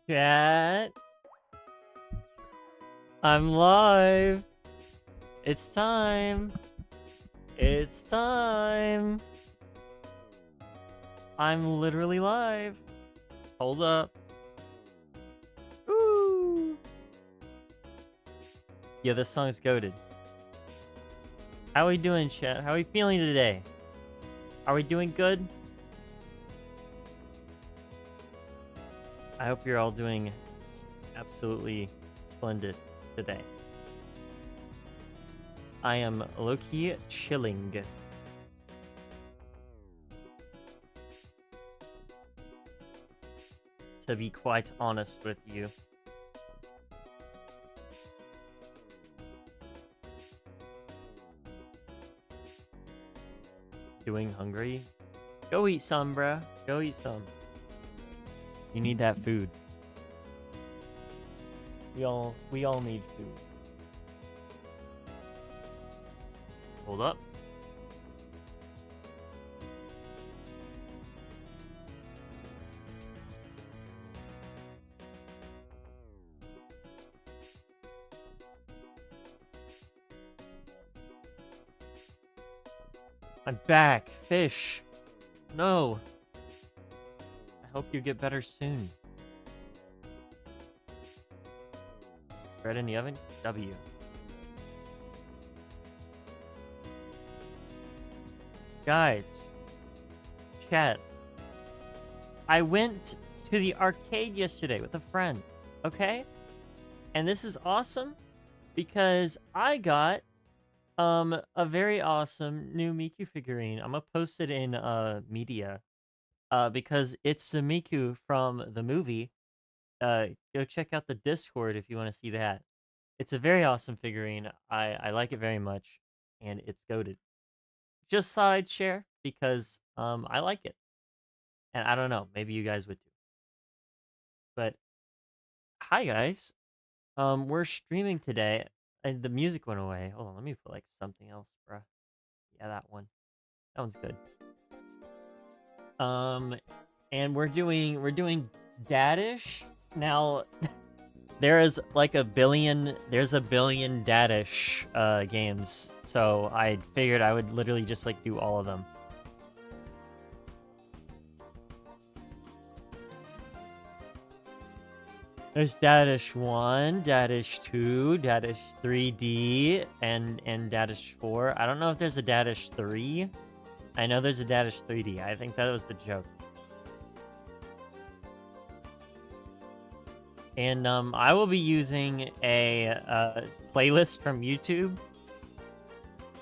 Chat. I'm live. It's time. It's time. I'm literally live. Hold up. Woo. Yeah, this song's goated. How we doing, chat? How we feeling today? Are we doing good? I hope you're all doing absolutely splendid today. I am low-key chilling. To be quite honest with you. Doing hungry? Go eat some, bruh. Go eat some. You need that food. We all need food. Hold up. I'm back. Fish. No. I hope you get better soon. Bread in the oven? W. Guys. Chat. I went to the arcade yesterday with a friend. Okay? And this is awesome because I got a very awesome new Miku figurine. I'm gonna post it in media because it's the Miku from the movie. Go check out the Discord if you want to see that. It's a very awesome figurine. I like it very much, and it's goated. Just thought I'd share because I like it, and I don't know, maybe you guys would too. But hi guys, we're streaming today, and the music went away. Hold on, let me put like something else, bruh. Yeah, that one. That one's good. And we're doing Dadish now. There's a billion Dadish games, so I figured I would literally just like do all of them. There's Dadish 1, Dadish 2, Dadish 3D, and Dadish 4. I don't know if there's a Dadish 3. I know there's a Dadish 3D. I think that was the joke. And I will be using a playlist from YouTube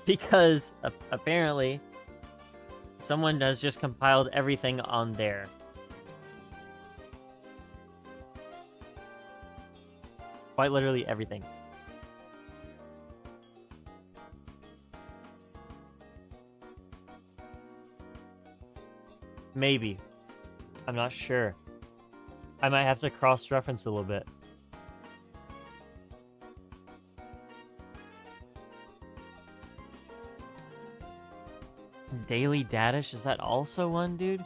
because apparently someone has just compiled everything on there. Quite literally everything. Maybe. I'm not sure. I might have to cross-reference a little bit. Daily Dadish? Is that also one, dude?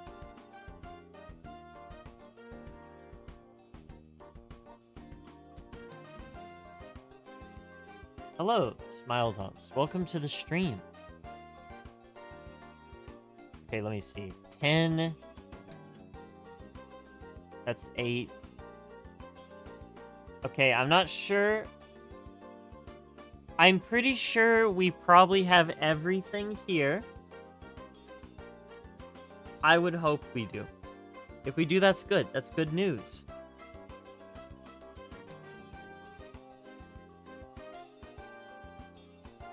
Hello, Smile Taunts. Welcome to the stream. Okay, let me see. 10... That's 8. Okay, I'm not sure. I'm pretty sure we probably have everything here. I would hope we do. If we do, that's good. That's good news.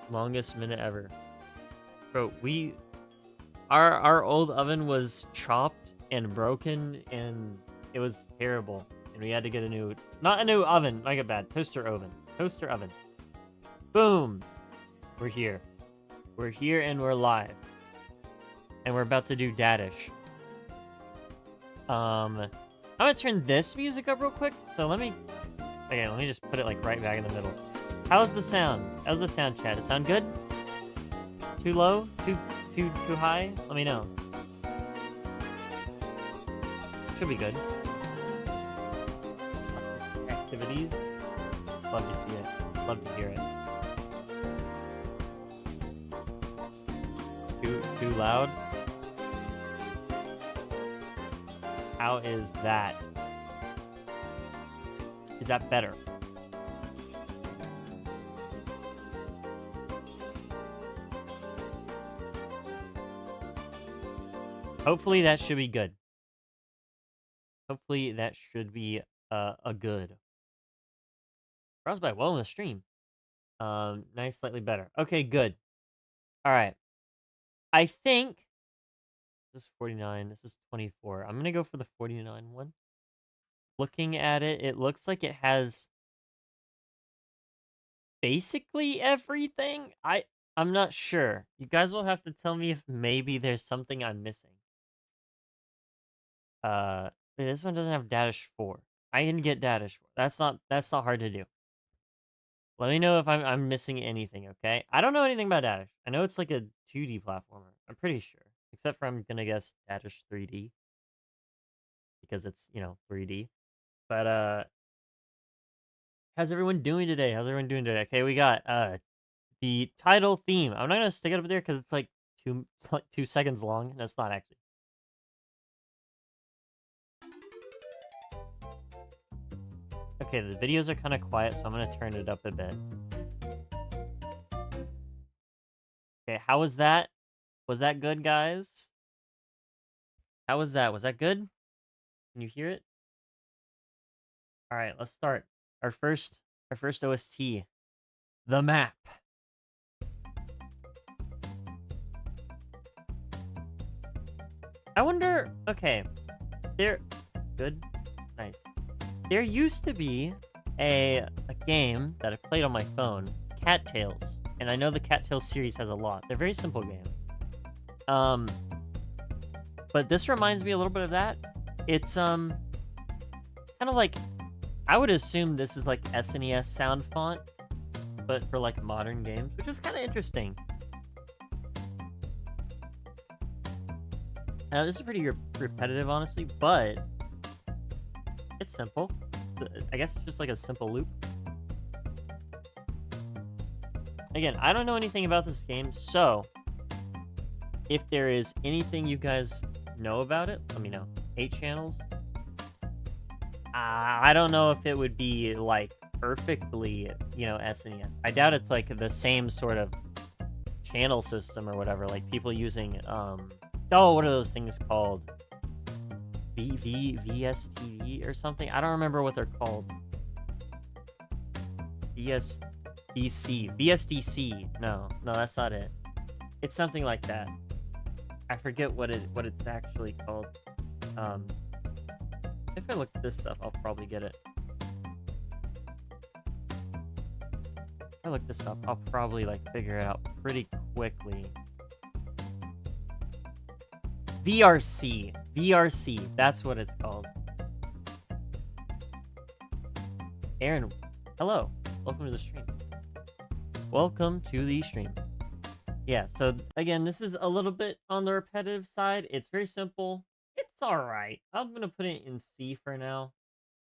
Longest minute ever. Bro, our old oven was chopped and broken and it was terrible, and we had to get a new, not a new oven, I get bad, toaster oven. Toaster oven. Boom! We're here. We're here and we're live. And we're about to do Dadish. I'm gonna turn this music up real quick, so let me just put it like right back in the middle. How's the sound? How's the sound, chat? Does it sound good? Too low? Too high? Let me know. Should be good. activities. Love to see it. Love to hear it. Too loud? How is that? Is that better? Hopefully that should be good. Hopefully that should be a good. Browse by well in the stream. Nice, slightly better. Okay, good. All right. I think this is 49. This is 24. I'm gonna go for the 49 one. Looking at it, it looks like it has basically everything. I'm not sure. You guys will have to tell me if maybe there's something I'm missing. This one doesn't have Dadish 4. I didn't get Dadish 4. That's not hard to do. Let me know if I'm missing anything, okay? I don't know anything about Dadish. I know it's like a 2D platformer. I'm pretty sure. Except for I'm gonna guess Dadish 3D. Because it's, 3D. But how's everyone doing today? Okay, we got the title theme. I'm not gonna stick it up there because it's like 2 seconds long. That's not actually. Okay, the videos are kind of quiet, so I'm gonna turn it up a bit. Okay, how was that? Was that good, guys? How was that? Was that good? Can you hear it? All right, let's start. Our first OST, the map. I wonder. Okay, good, nice. There used to be a game that I played on my phone, Cattails, and I know the Cattails series has a lot. They're very simple games. But this reminds me a little bit of that. It's kind of like, I would assume this is like SNES sound font, but for like modern games, which is kind of interesting. This is pretty repetitive, honestly, but it's simple. I guess it's just like a simple loop. Again, I don't know anything about this game, so if there is anything you guys know about it, let me know. 8 channels. I don't know if it would be like perfectly, SNES. I doubt it's like the same sort of channel system or whatever. Like people using what are those things called? VSTV or something? I don't remember what they're called. VSDC. No, that's not it. It's something like that. I forget what it's actually called. If I look this up, I'll probably get it. If I look this up, I'll probably like figure it out pretty quickly. VRC, that's what it's called. Aaron, hello, welcome to the stream. Welcome to the stream. Yeah, so again, this is a little bit on the repetitive side. It's very simple. It's all right. I'm gonna put it in C for now.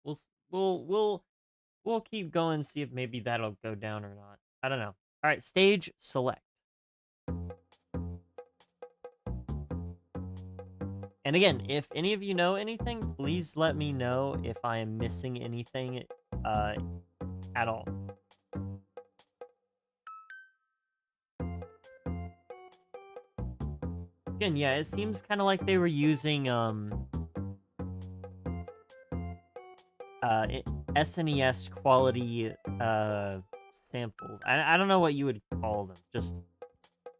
We'll keep going, see if maybe that'll go down or not. I don't know. All right, stage select. And again, if any of you know anything, please let me know if I am missing anything at all. Again, yeah, it seems kind of like they were using SNES quality samples. I don't know what you would call them. Just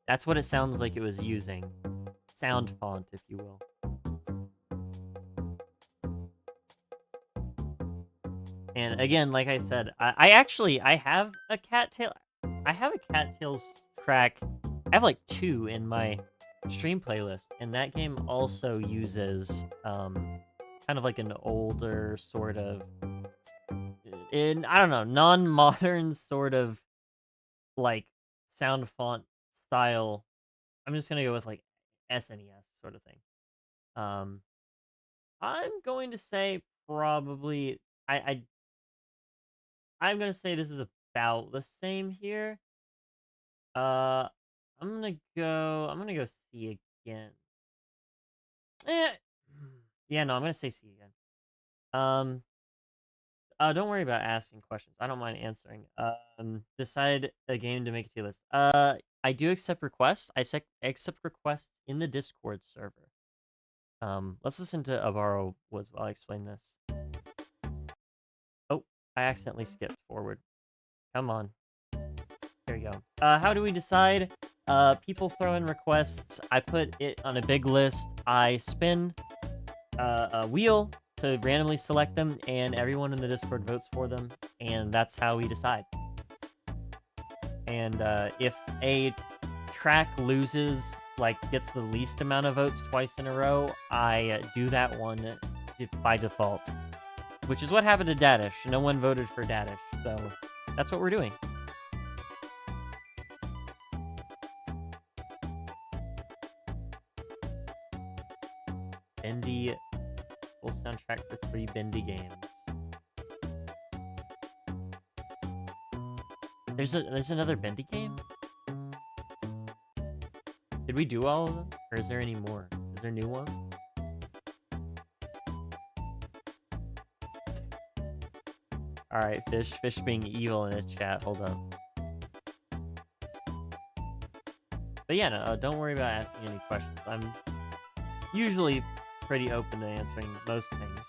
that's what it sounds like it was using. Sound font, if you will. And again, like I said, I have a cattail. I have a cattails track. I have like 2 in my stream playlist, and that game also uses kind of like an older sort of, I don't know, non-modern sort of like sound font style. I'm just gonna go with like SNES sort of thing. I'm going to say probably I I'm gonna say this is about the same here. I'm gonna go C again. Yeah, no, I'm gonna say C again. Don't worry about asking questions. I don't mind answering. Decide a game to make a tier list. I do accept requests. I accept requests in the Discord server. Let's listen to Avaro Woods while I explain this. Oh, I accidentally skipped forward. Come on. There you go. How do we decide? People throw in requests. I put it on a big list. I spin a wheel to randomly select them, and everyone in the Discord votes for them, and that's how we decide. And if a track loses, like gets the least amount of votes twice in a row, I do that one by default. Which is what happened to Dadish. No one voted for Dadish, so that's what we're doing. Bendy, full soundtrack for 3 Bendy games. There's another Bendy game? Did we do all of them? Or is there any more? Is there a new one? Alright, Fish being evil in the chat. Hold up. But yeah, no, don't worry about asking any questions. I'm usually pretty open to answering most things.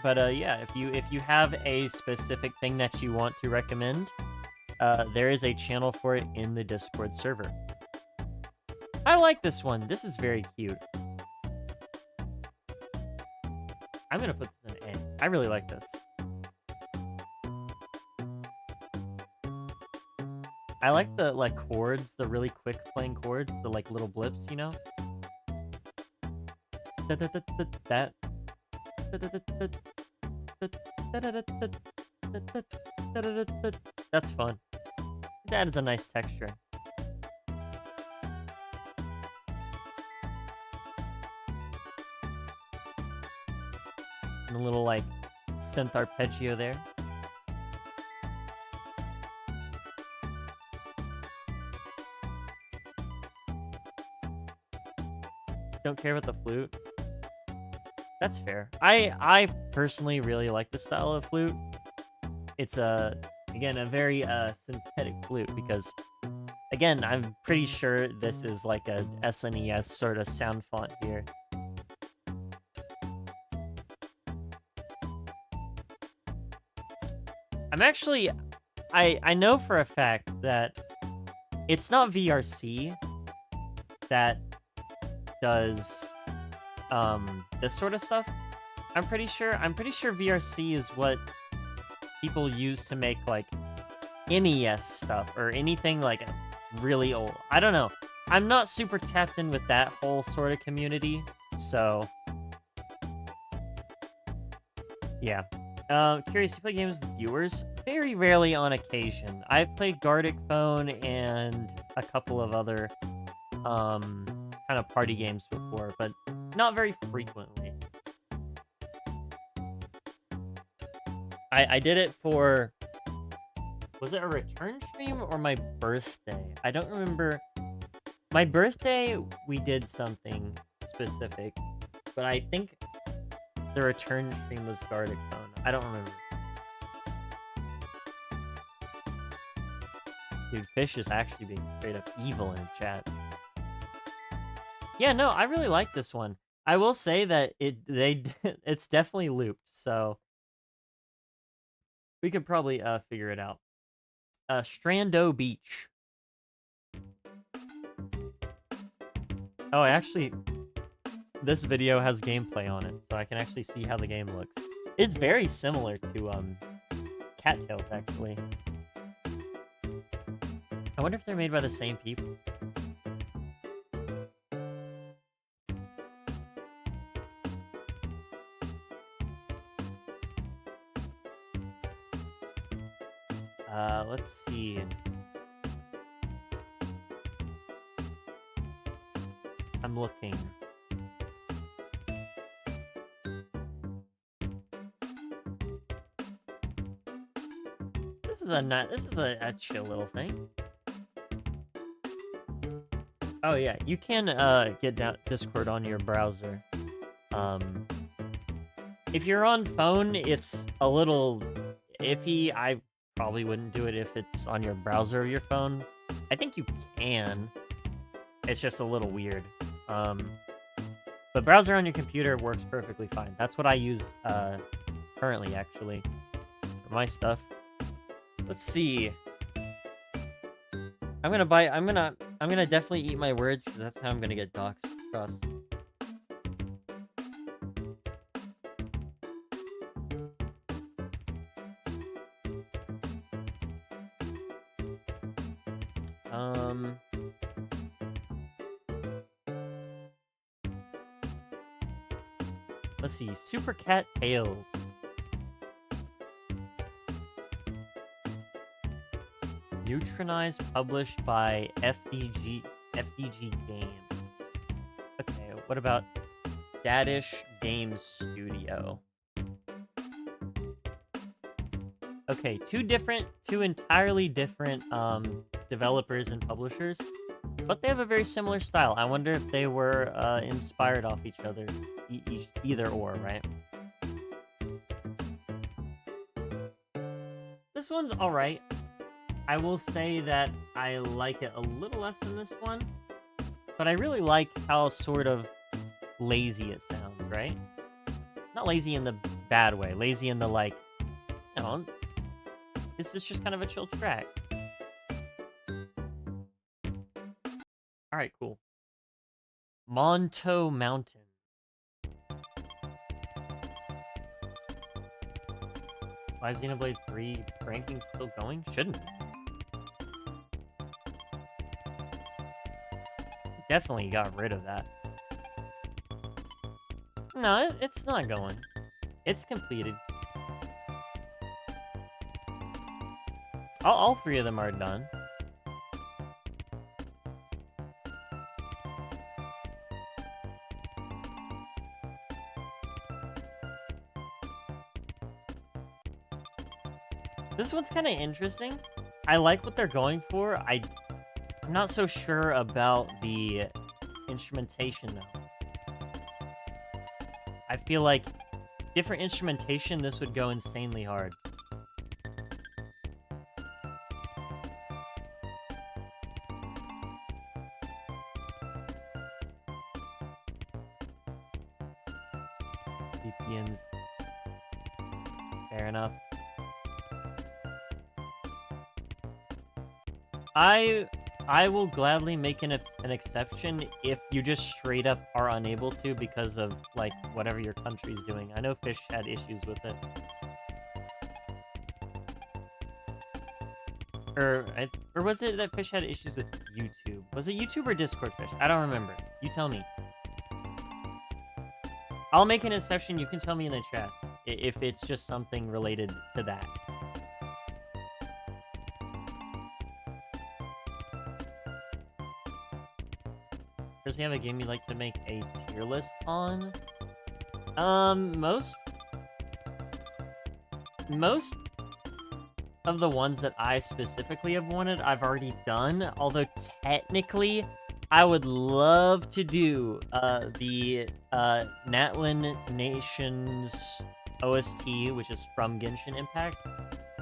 But yeah, if you have a specific thing that you want to recommend, there is a channel for it in the Discord server. I like this one. This is very cute. I'm gonna put this in A. I really like this. I like the chords, the really quick playing chords, the little blips, you know? That. That's fun. That is a nice texture. And a little synth arpeggio there. Don't care about the flute. That's fair. I personally really like the style of flute. It's again a very synthetic flute because again, I'm pretty sure this is like a SNES sort of sound font here. I'm actually I know for a fact that it's not VRC that does this sort of stuff. I'm pretty sure VRC is what people use to make NES stuff or anything really old. I don't know. I'm not super tapped in with that whole sort of community, so yeah. Curious, you play games with viewers? Very rarely on occasion. I've played Gartic Phone and a couple of other kind of party games before, but not very frequently. I did it for... Was it a return stream or my birthday? I don't remember. My birthday, we did something specific, but I think the return stream was Gartic Phone. I don't remember. Dude, Fish is actually being straight up evil in chat. Yeah, no, I really like this one. I will say that it's definitely looped, so we could probably figure it out. Strando Beach. Oh, actually, this video has gameplay on it, so I can actually see how the game looks. It's very similar to Cattails, actually. I wonder if they're made by the same people. Let's see. I'm looking. a chill little thing. Oh yeah, you can get down Discord on your browser. If you're on phone, it's a little iffy. I probably wouldn't do it if it's on your browser of your phone. I think you can. It's just a little weird. But browser on your computer works perfectly fine. That's what I use currently, actually, for my stuff. Let's see. I'm gonna definitely eat my words because that's how I'm gonna get doxxed. Trust. Let's see. Super Cat Tales. Neutronized, published by FDG Games. Okay, what about Dadish Games Studio? Okay, two entirely different developers and publishers, but they have a very similar style. I wonder if they were inspired off each other, either or, right? This one's all right. I will say that I like it a little less than this one, but I really like how sort of lazy it sounds, right? Not lazy in the bad way, lazy in the like, you know, this is just kind of a chill track. Alright, cool. Monto Mountain. Why is Xenoblade 3 ranking still going? Shouldn't be. Definitely got rid of that. No, it's not going. It's completed. All three of them are done. This one's kind of interesting. I like what they're going for. I'm not so sure about the instrumentation, though. I feel like different instrumentation, this would go insanely hard. VPNs. Fair enough. I will gladly make an exception if you just straight up are unable to because of, like, whatever your country's doing. I know Fish had issues with it. Or was it that Fish had issues with YouTube? Was it YouTube or Discord, Fish? I don't remember. You tell me. I'll make an exception. You can tell me in the chat if it's just something related to that. Does he have a game you'd like to make a tier list on? Most of the ones that I specifically have wanted, I've already done. Although technically, I would love to do the Natlin Nations OST, which is from Genshin Impact.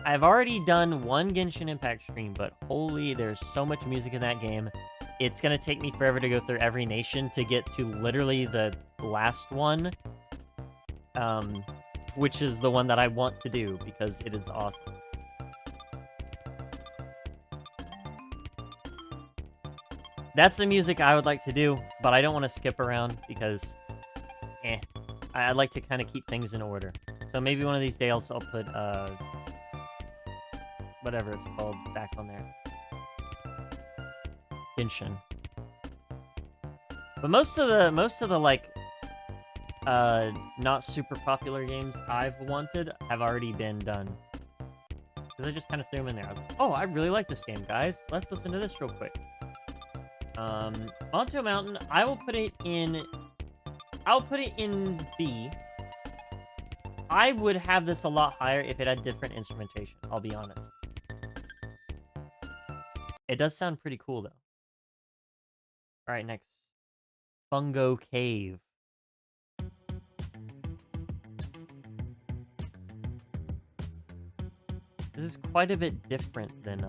I've already done one Genshin Impact stream, but holy, there's so much music in that game. It's gonna take me forever to go through every nation to get to literally the last one, which is the one that I want to do because it is awesome. That's the music I would like to do, but I don't want to skip around because, I'd like to kind of keep things in order. So maybe one of these days I'll put, whatever it's called back on there. Genshin. But most of the like not super popular games I've wanted have already been done. Because I just kind of threw them in there. I was like, oh, I really like this game, guys. Let's listen to this real quick. Onto a Mountain, I'll put it in B. I would have this a lot higher if it had different instrumentation, I'll be honest. It does sound pretty cool, though. All right, next. Fungo Cave. This is quite a bit different than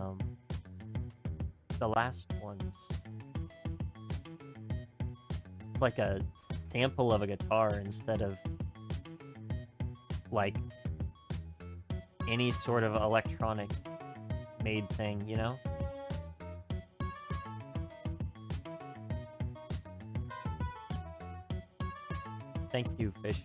the last ones. It's like a sample of a guitar instead of like any sort of electronic made thing, you know? Thank you, fish.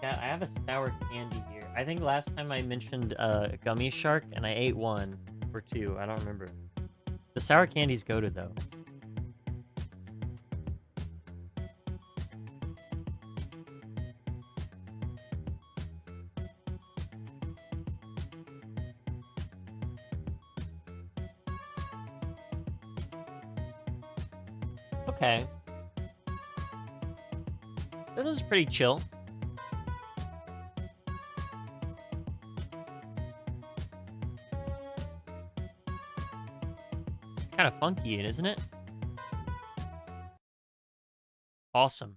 Yeah, I have a sour candy here. I think last time I mentioned gummy shark, and I ate one or two. I don't remember. The sour candy's goated, though. Okay. This is pretty chill. It's kind of funky, isn't it? Awesome.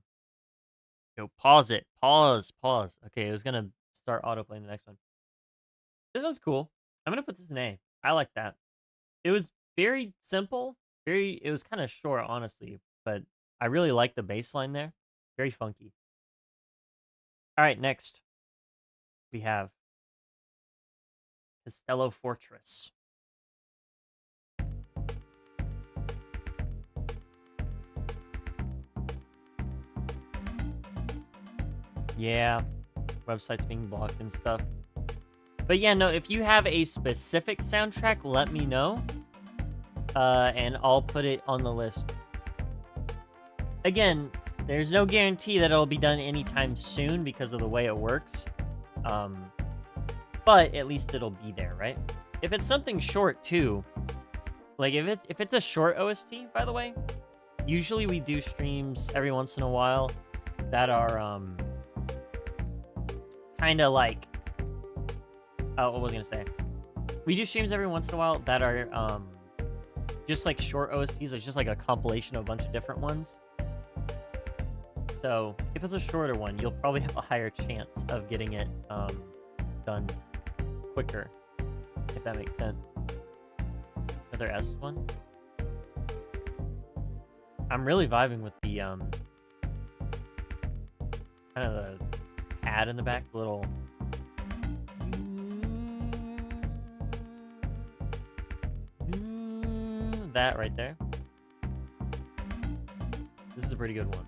Yo, pause it. Pause. Okay, it was gonna start autoplaying the next one. This one's cool. I'm gonna put this in A. I like that. It was very simple. It was kind of short, honestly, but I really like the bass line there. Very funky. All right, next we have Castello Fortress. Yeah, websites being blocked and stuff. But yeah, no, if you have a specific soundtrack, let me know. And I'll put it on the list. Again, there's no guarantee that it'll be done anytime soon because of the way it works. But at least it'll be there, right? If it's something short too, like if it's a short OST, by the way, usually we do streams every once in a while that are kind of like, oh, what was I gonna say? We do streams every once in a while that are just like short OSTs. It's just like a compilation of a bunch of different ones. So if it's a shorter one, you'll probably have a higher chance of getting it done quicker, if that makes sense. Another S one. I'm really vibing with the kind of the pad in the back, the little that right there. This is a pretty good one.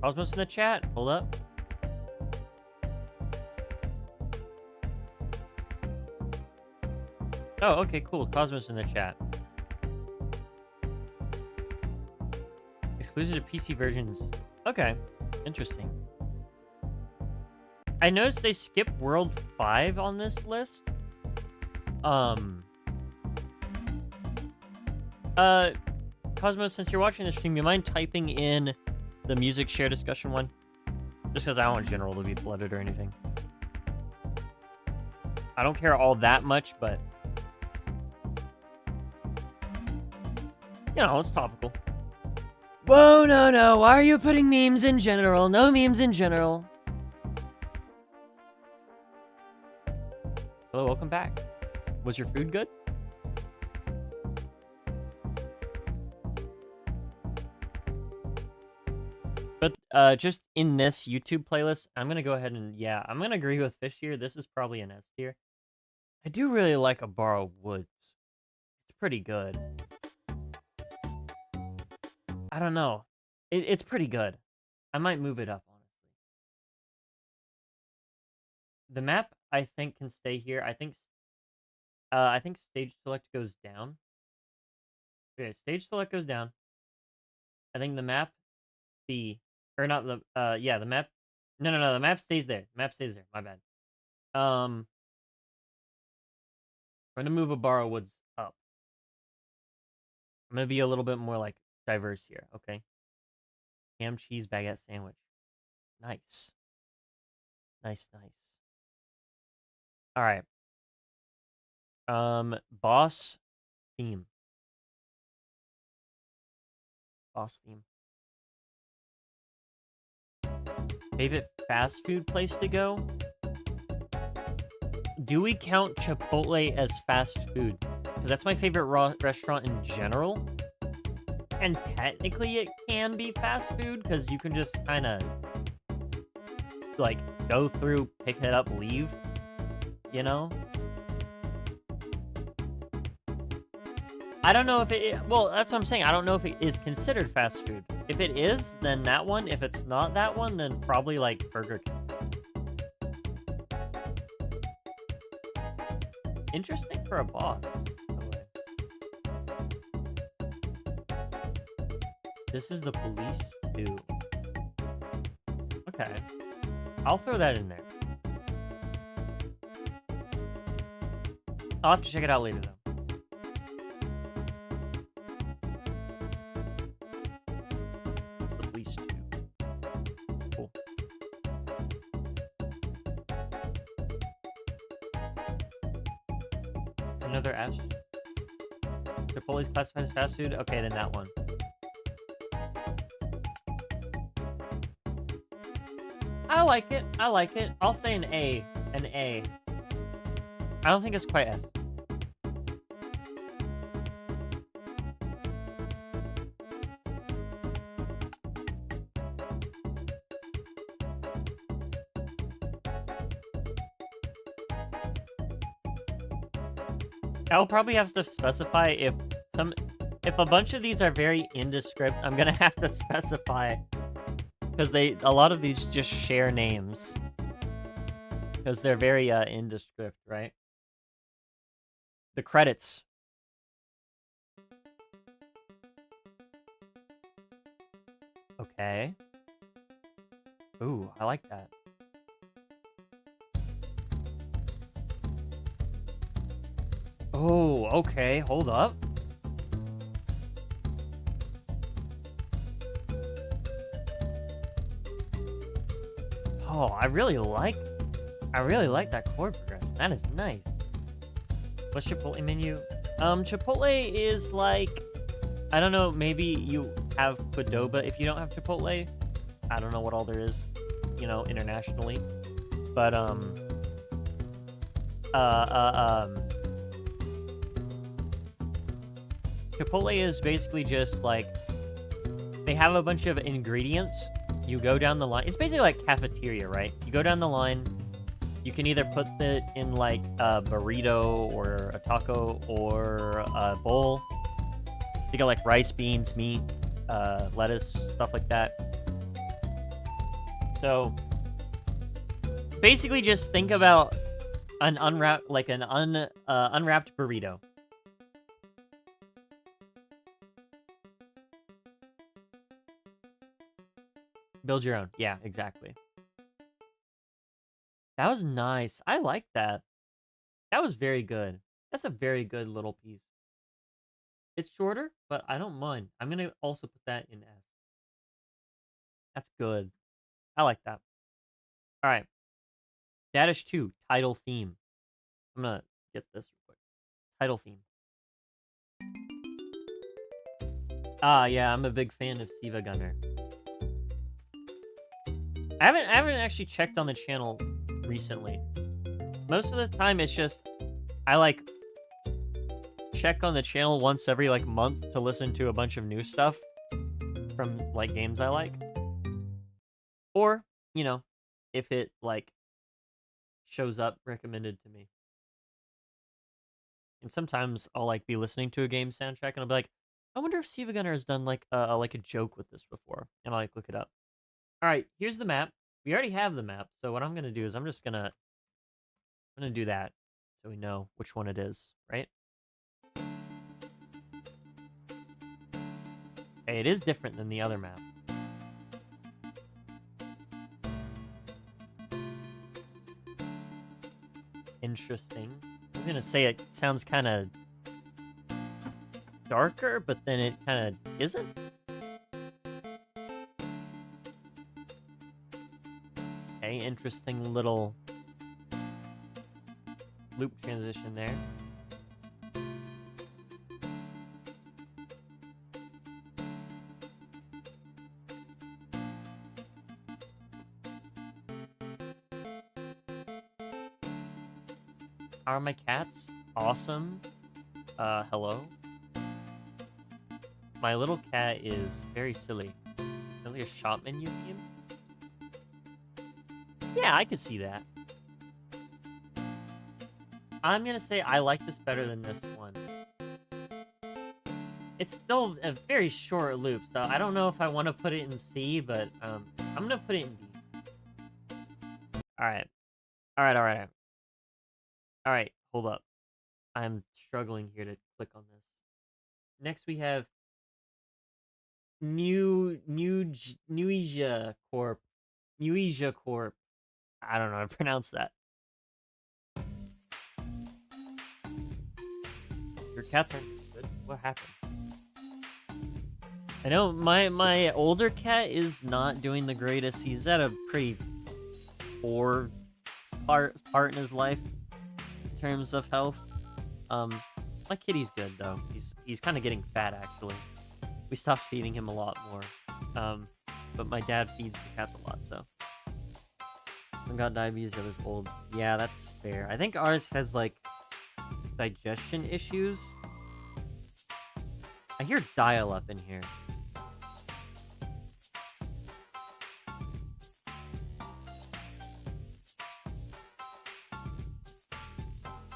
Cosmos in the chat. Hold up. Oh, okay, cool. Cosmos in the chat. Exclusive to PC versions. Okay, interesting. I noticed they skipped World 5 on this list. Cosmos, since you're watching the stream, you mind typing in the music share discussion one? Just because I don't want general to be flooded or anything. I don't care all that much, but you know, it's topical. Whoa, no. Why are you putting memes in general? No memes in general. Hello, welcome back. Was your food good? But just in this YouTube playlist, I'm going to go ahead and, yeah, I'm going to agree with Fish here. This is probably an S tier. I do really like A Borrowed Woods. It's pretty good. I don't know. It's pretty good. I might move it up, honestly. The map, I think, can stay here. I think stage select goes down. Okay, stage select goes down. I think the map B, or not the, yeah, the map. No, the map stays there. The map stays there. My bad. I'm gonna move a borrow woods up. I'm gonna be a little bit more like diverse here. Okay. Ham cheese baguette sandwich. Nice. Nice. All right. Boss theme. Boss theme. Favorite fast food place to go? Do we count Chipotle as fast food? Because that's my favorite restaurant in general. And technically it can be fast food because you can just kind of like go through, pick it up, leave, you know? I don't know if well, that's what I'm saying. I don't know if it is considered fast food. If it is, then that one. If it's not that one, then probably like Burger King. Interesting for a boss, by the way. This is the police too. Okay. I'll throw that in there. I'll have to check it out later, though. It's the police too. Cool. Another S. Chipotle's classified as fast food? Okay, then that one. I like it. I'll say an A. An A. I don't think it's quite S. I'll probably have to specify if a bunch of these are very indescript, I'm gonna have to specify because a lot of these just share names because they're very indescript, right? The credits. Okay. Ooh, I like that. Oh, okay. Hold up. Oh, I really like that chord progression. That is nice. What's Chipotle menu? Chipotle is like, I don't know, maybe you have Qdoba if you don't have Chipotle. I don't know what all there is, you know, internationally. But, Chipotle is basically just like, they have a bunch of ingredients. You go down the line. It's basically like cafeteria, right? You go down the line. You can either put it in like a burrito or a taco or a bowl. You got like rice, beans, meat, lettuce, stuff like that. So basically just think about an unwrapped burrito. Build your own. Yeah, exactly. That was nice. I like that. That was very good. That's a very good little piece. It's shorter, but I don't mind. I'm going to also put that in S. That's good. I like that. All right. Dadish 2, title theme. I'm going to get this real quick. Title theme. Ah, yeah, I'm a big fan of Siva Gunner. I haven't actually checked on the channel recently. Most of the time it's just I like check on the channel once every like month to listen to a bunch of new stuff from like games I like. Or, you know, if it like shows up recommended to me. And sometimes I'll like be listening to a game soundtrack and I'll be like, I wonder if Siva Gunner has done like a joke with this before. And I'll like look it up. All right, here's the map. We already have the map. So what I'm going to do is I'm just going to gonna do that so we know which one it is, right? Okay, it is different than the other map. Interesting. I was gonna say it sounds kind of darker, but then it kind of isn't. Okay, interesting little loop transition there. How are my cats? Awesome. Hello. My little cat is very silly. Sounds like a shop menu theme. Yeah, I could see that. I'm gonna say I like this better than this one. It's still a very short loop, so I don't know if I want to put it in C, but I'm gonna put it in B. Alright. Alright, hold up. I'm struggling here to click on this. Next we have Newesia Corp. Newesia Corp. I don't know how to pronounce that. Your cats aren't good. What happened? I know my older cat is not doing the greatest. He's at a pretty poor part in his life in terms of health. My kitty's good though. He's kind of getting fat actually. We stopped feeding him a lot more. But my dad feeds the cats a lot, so. One got diabetes, the other's old. Yeah, that's fair. I think ours has like digestion issues. I hear dial-up in here.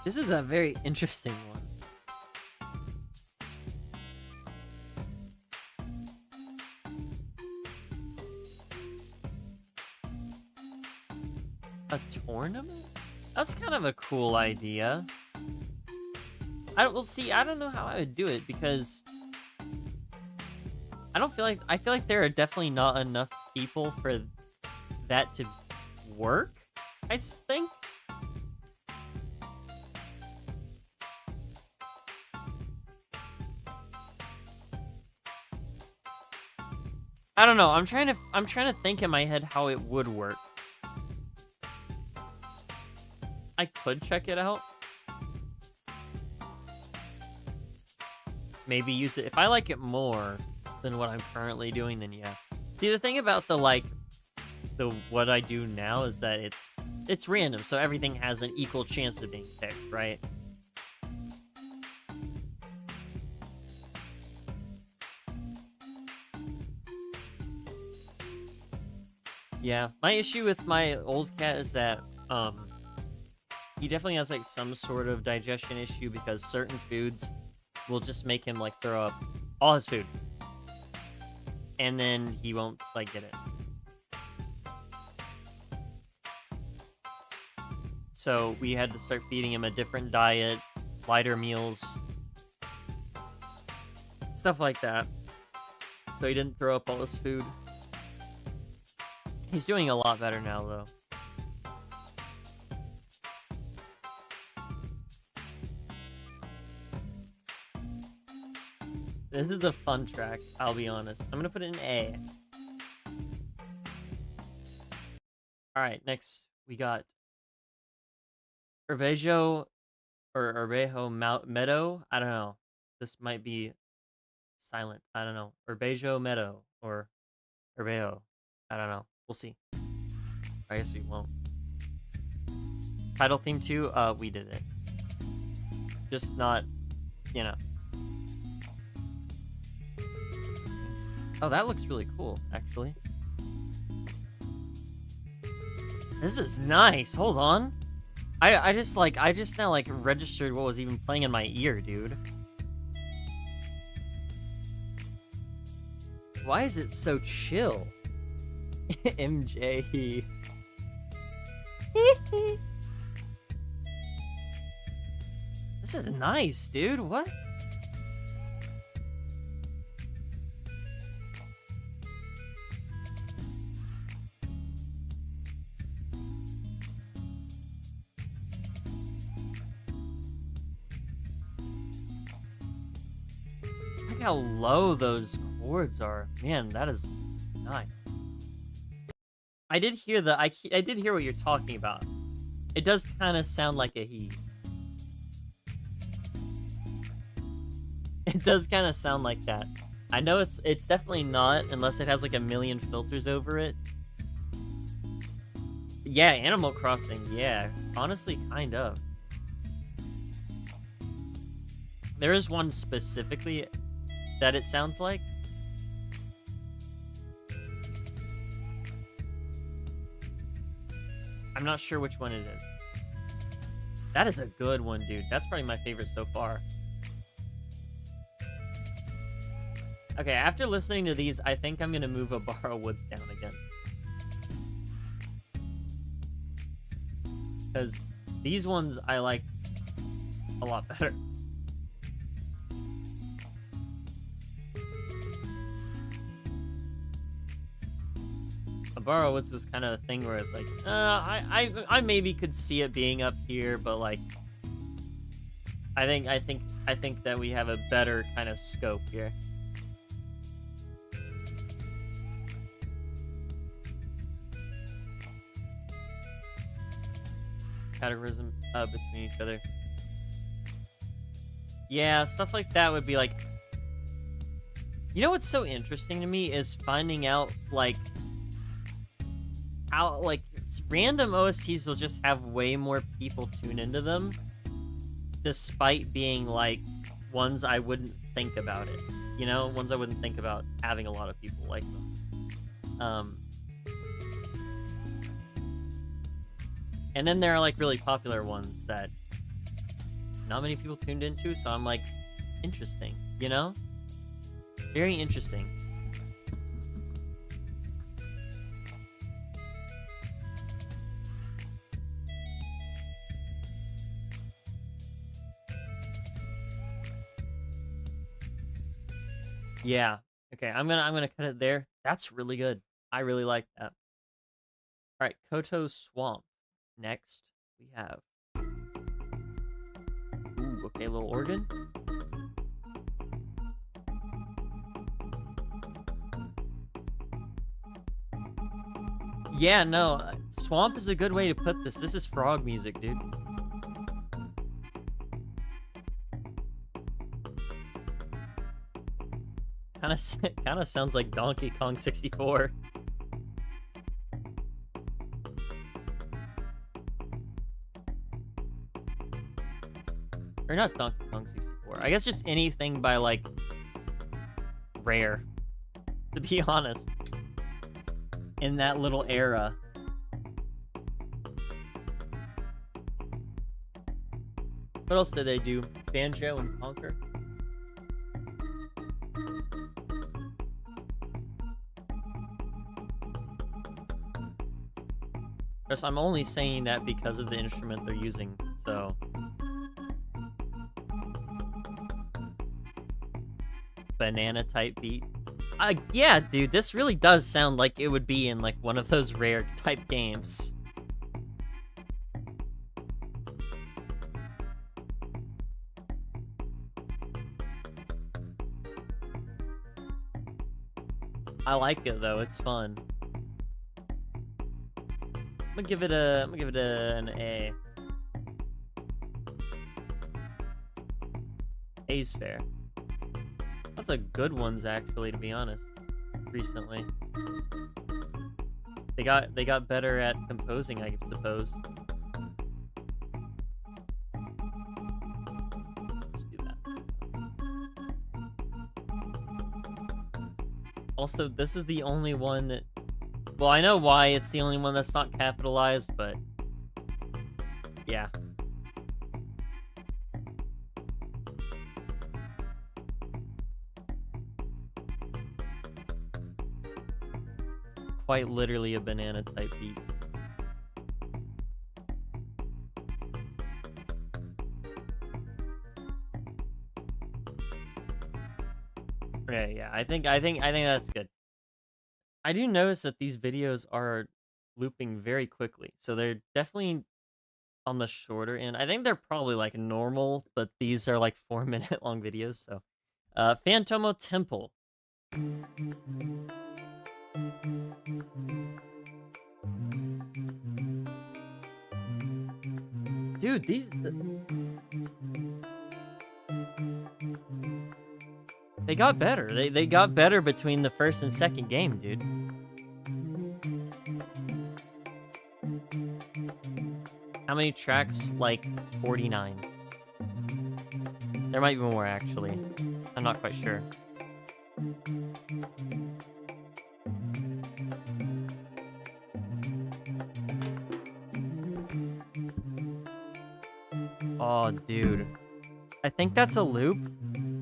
This is a very interesting one. A tournament? That's kind of a cool idea. I don't know how I would do it because I feel like there are definitely not enough people for that to work, I think. I don't know. I'm trying to think in my head how it would work. I could check it out. Maybe use it if I like it more than what I'm currently doing, then yeah. See, the thing about the what I do now is that it's random, so everything has an equal chance of being picked, right? Yeah, my issue with my old cat is that he definitely has like some sort of digestion issue because certain foods will just make him like throw up all his food. And then he won't like get it. So we had to start feeding him a different diet, lighter meals, stuff like that. So he didn't throw up all his food. He's doing a lot better now though. This is a fun track, I'll be honest. I'm gonna put it in A. Alright, next we got Urbejo or Urbejo Meadow. I don't know. This might be silent. I don't know. Urbejo Meadow or Urbejo. I don't know. We'll see. I guess we won't. Title theme 2, we did it. Just not, you know. Oh, that looks really cool, actually. This is nice. Hold on. I just now like registered what was even playing in my ear, dude. Why is it so chill? MJ. This is nice, dude. What? Look how low those chords are. Man, that is nice. I did hear I did hear what you're talking about. It does kind of sound like a he. It does kind of sound like that. I know it's definitely not unless it has like a million filters over it. Yeah, Animal Crossing. Yeah, honestly, kind of. There is one specifically that it sounds like. I'm not sure which one it is. That is a good one, dude. That's probably my favorite so far. Okay, after listening to these, I think I'm gonna move a Borrow Woods down again. Because these ones I like a lot better. A Borrow Woods was kind of a thing where it's like, I maybe could see it being up here, but like, I think that we have a better kind of scope here. Categorism between each other. Yeah, stuff like that would be like... You know what's so interesting to me is finding out, like... how, like, random OSTs will just have way more people tune into them, despite being, like, ones I wouldn't think about it. You know? Ones I wouldn't think about having a lot of people like them. And then there are, like, really popular ones that not many people tuned into, so I'm like, interesting, you know? Very interesting. Yeah. Okay, I'm gonna cut it there. That's really good. I really like that. All right, Koto Swamp. Next, we have... Ooh, okay, a little organ. Yeah, no, Swamp is a good way to put this. This is frog music, dude. Kind of sounds like Donkey Kong 64. Or not Donkey Kong 64. I guess just anything by, like, Rare. To be honest. In that little era. What else did they do? Banjo and Conquer? Yes, I'm only saying that because of the instrument they're using, so... Banana type beat. Yeah, dude, this really does sound like it would be in, like, one of those Rare type games. I like it though, it's fun. I'm gonna give it an A. A's fair. Lots of good ones, actually, to be honest. Recently, they got better at composing, I suppose. Let's do that. Also, this is the only one that... Well, I know why it's the only one that's not capitalized, but... yeah. Quite literally a banana type beat. Yeah. I think that's good. I do notice that these videos are looping very quickly, so they're definitely on the shorter end. I think they're probably like normal, but these are like 4 minute long videos. So, Phantomo Temple. Dude, they got better. They got better between the first and second game, dude. How many tracks? Like 49. There might be more, actually. I'm not quite sure. Oh, dude. I think that's a loop.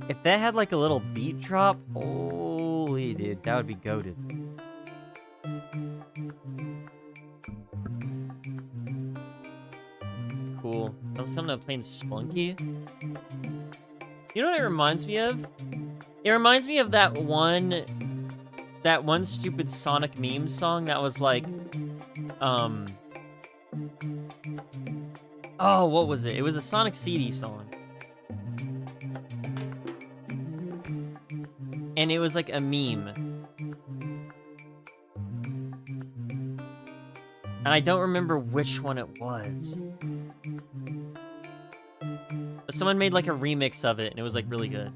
If that had like a little beat drop, holy dude, that would be goated. Cool. That's something playing Spunky. You know what it reminds me of? It reminds me of that one stupid Sonic meme song that was like, oh, what was it? It was a Sonic CD song. And it was like a meme. And I don't remember which one it was. But someone made like a remix of it, and it was like really good.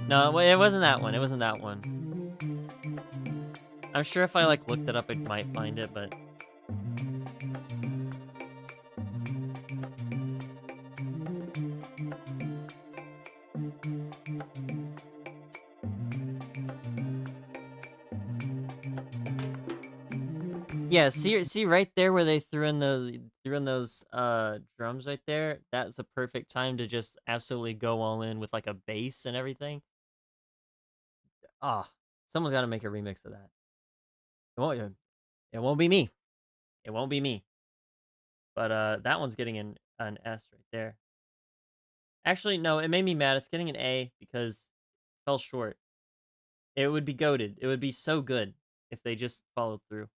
No, it wasn't that one. It wasn't that one. I'm sure if I like looked it up, I might find it, but... Yeah, see right there where they threw in those drums right there. That's the perfect time to just absolutely go all in with like a bass and everything. Ah, someone's got to make a remix of that. It won't be me. It won't be me. But that one's getting an S right there. Actually, no, it made me mad. It's getting an A because it fell short. It would be goated. It would be so good if they just followed through.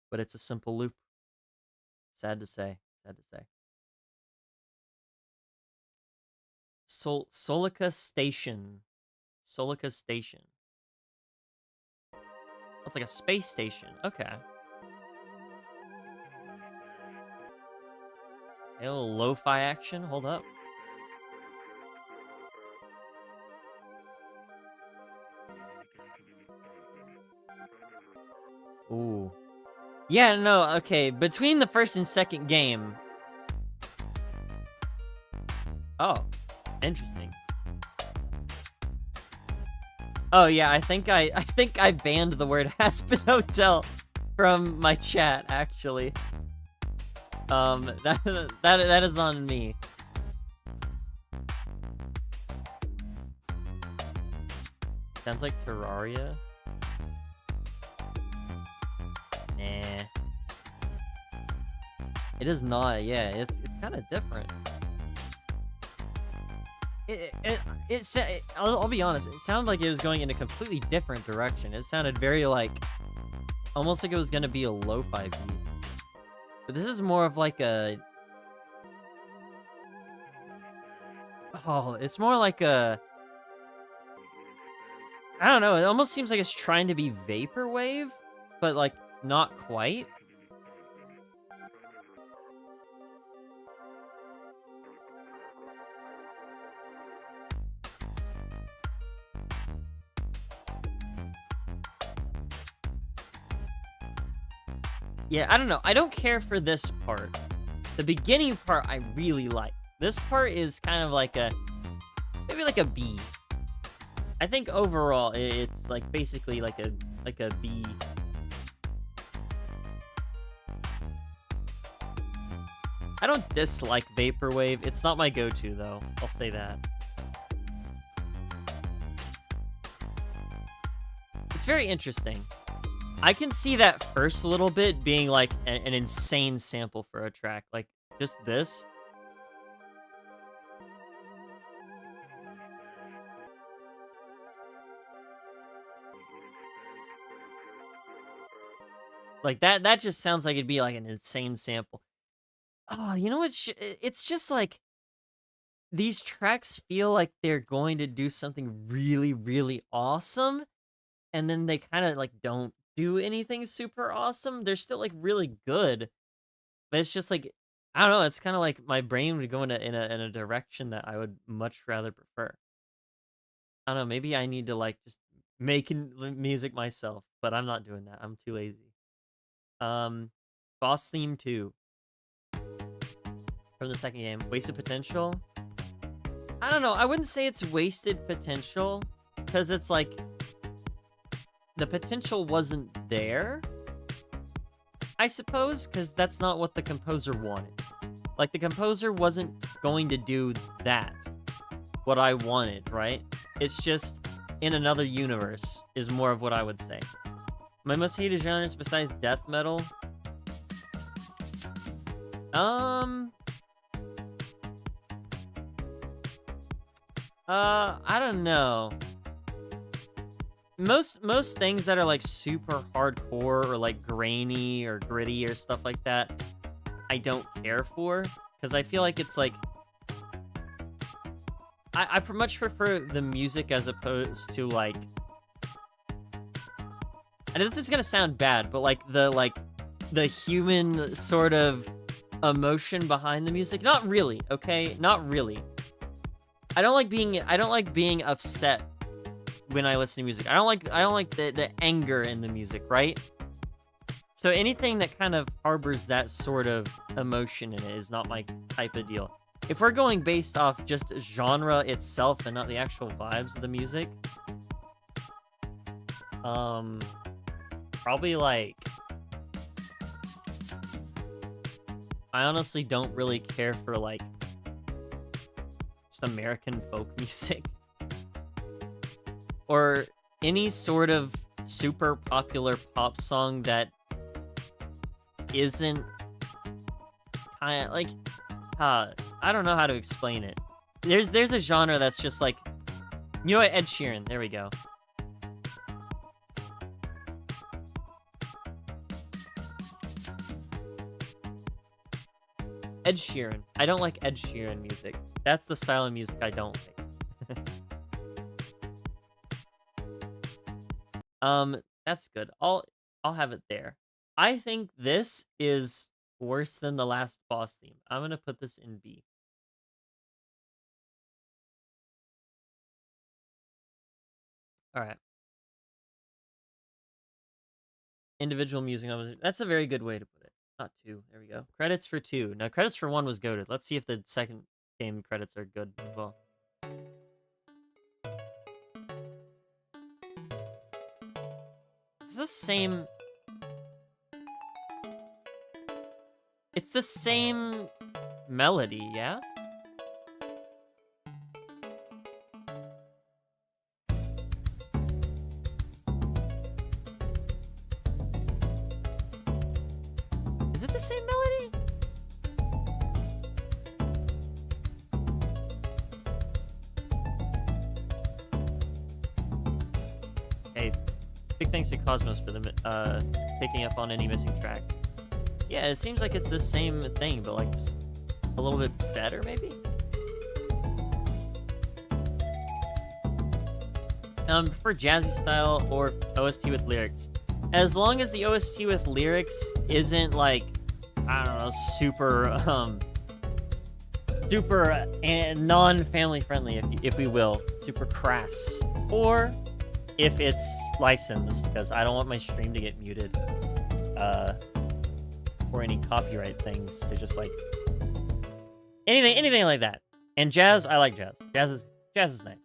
But it's a simple loop. Sad to say. Sad to say. Solica Station. Solica Station. Oh, it's like a space station. Okay. A little lo-fi action. Hold up. Ooh. Yeah, no, okay. Between the first and second game. Oh, interesting. Oh yeah, I think I banned the word Aspen Hotel from my chat, actually. That is on me. Sounds like Terraria. Nah. It is not. Yeah, it's kind of different. I'll be honest. It sounded like it was going in a completely different direction. It sounded very like, almost like it was gonna be a lo-fi beat. But this is more of like a. Oh, it's more like a. I don't know. It almost seems like it's trying to be vaporwave, but like not quite. Yeah, I don't know. I don't care for this part. The beginning part I really like. This part is kind of like a, maybe like a B. I think overall it's like basically like a B. I don't dislike vaporwave. It's not my go-to though. I'll say that. It's very interesting. I can see that first little bit being like an insane sample for a track. Like just this. Like, that just sounds like it'd be, like, an insane sample. Oh, you know what? It's just, like, these tracks feel like they're going to do something really, really awesome, and then they kinda, like, don't do anything super awesome. They're still, like, really good, but it's just, like, I don't know, it's kinda like my brain would go in a direction that I would much rather prefer. I don't know, maybe I need to, like, just making music myself, but I'm not doing that. I'm too lazy. Um, Boss Theme 2 from the second game. Wasted potential? I don't know. I wouldn't say it's wasted potential, because it's like the potential wasn't there, I suppose, because that's not what the composer wanted. Like, the composer wasn't going to do that, what I wanted, right? It's just in another universe is more of what I would say. My most hated genres besides death metal? I don't know. Most things that are, like, super hardcore or, like, grainy or gritty or stuff like that, I don't care for, because I feel like it's, like... I much prefer the music as opposed to, like... And this is gonna sound bad, but, like, the human sort of emotion behind the music. Not really, okay? Not really. I don't like being upset when I listen to music. I don't like the anger in the music, right? So anything that kind of harbors that sort of emotion in it is not my type of deal. If we're going based off just genre itself and not the actual vibes of the music, probably, like... I honestly don't really care for, like, just American folk music. Or any sort of super popular pop song that isn't kind of, like... I don't know how to explain it. There's a genre that's just, like... You know what? Ed Sheeran. There we go. Ed Sheeran. I don't like Ed Sheeran music. That's the style of music I don't like. That's good. I'll have it there. I think this is worse than the last boss theme. I'm gonna put this in B. Alright. Individual music. That's a very good way to put it. Not 2. There we go. Credits for 2. Now, credits for 1 was goated. Let's see if the second game credits are good as well. It's the same... It's the same melody, yeah? Is it the same melody? Hey, big thanks to Cosmos for the picking up on any missing track. Yeah, it seems like it's the same thing, but, like, just a little bit better, maybe? Prefer jazzy style or OST with lyrics. As long as the OST with lyrics isn't, like, I don't know, super non-family friendly, if we will. Super crass. Or if it's licensed, because I don't want my stream to get muted. Or any copyright things to just, like... Anything like that. And jazz, I like jazz. Jazz is nice.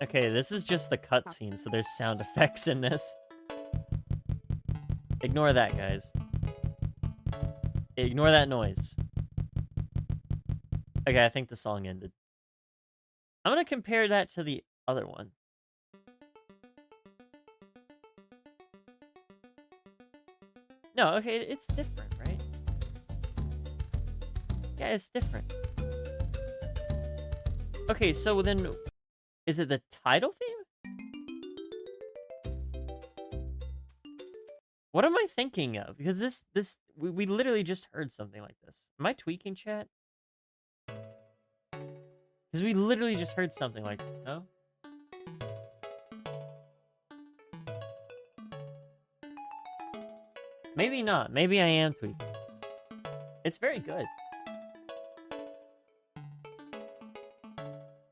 Okay, this is just the cutscene, so there's sound effects in this. Ignore that, guys. Ignore that noise. Okay, I think the song ended. I'm gonna compare that to the other one. No, okay, it's different, right? Yeah, it's different. Okay, so then Is it the title theme? What am I thinking of? Because we literally just heard something like this. Am I tweaking, chat? Because we literally just heard something like, no? Maybe not. Maybe I am tweaking. It's very good.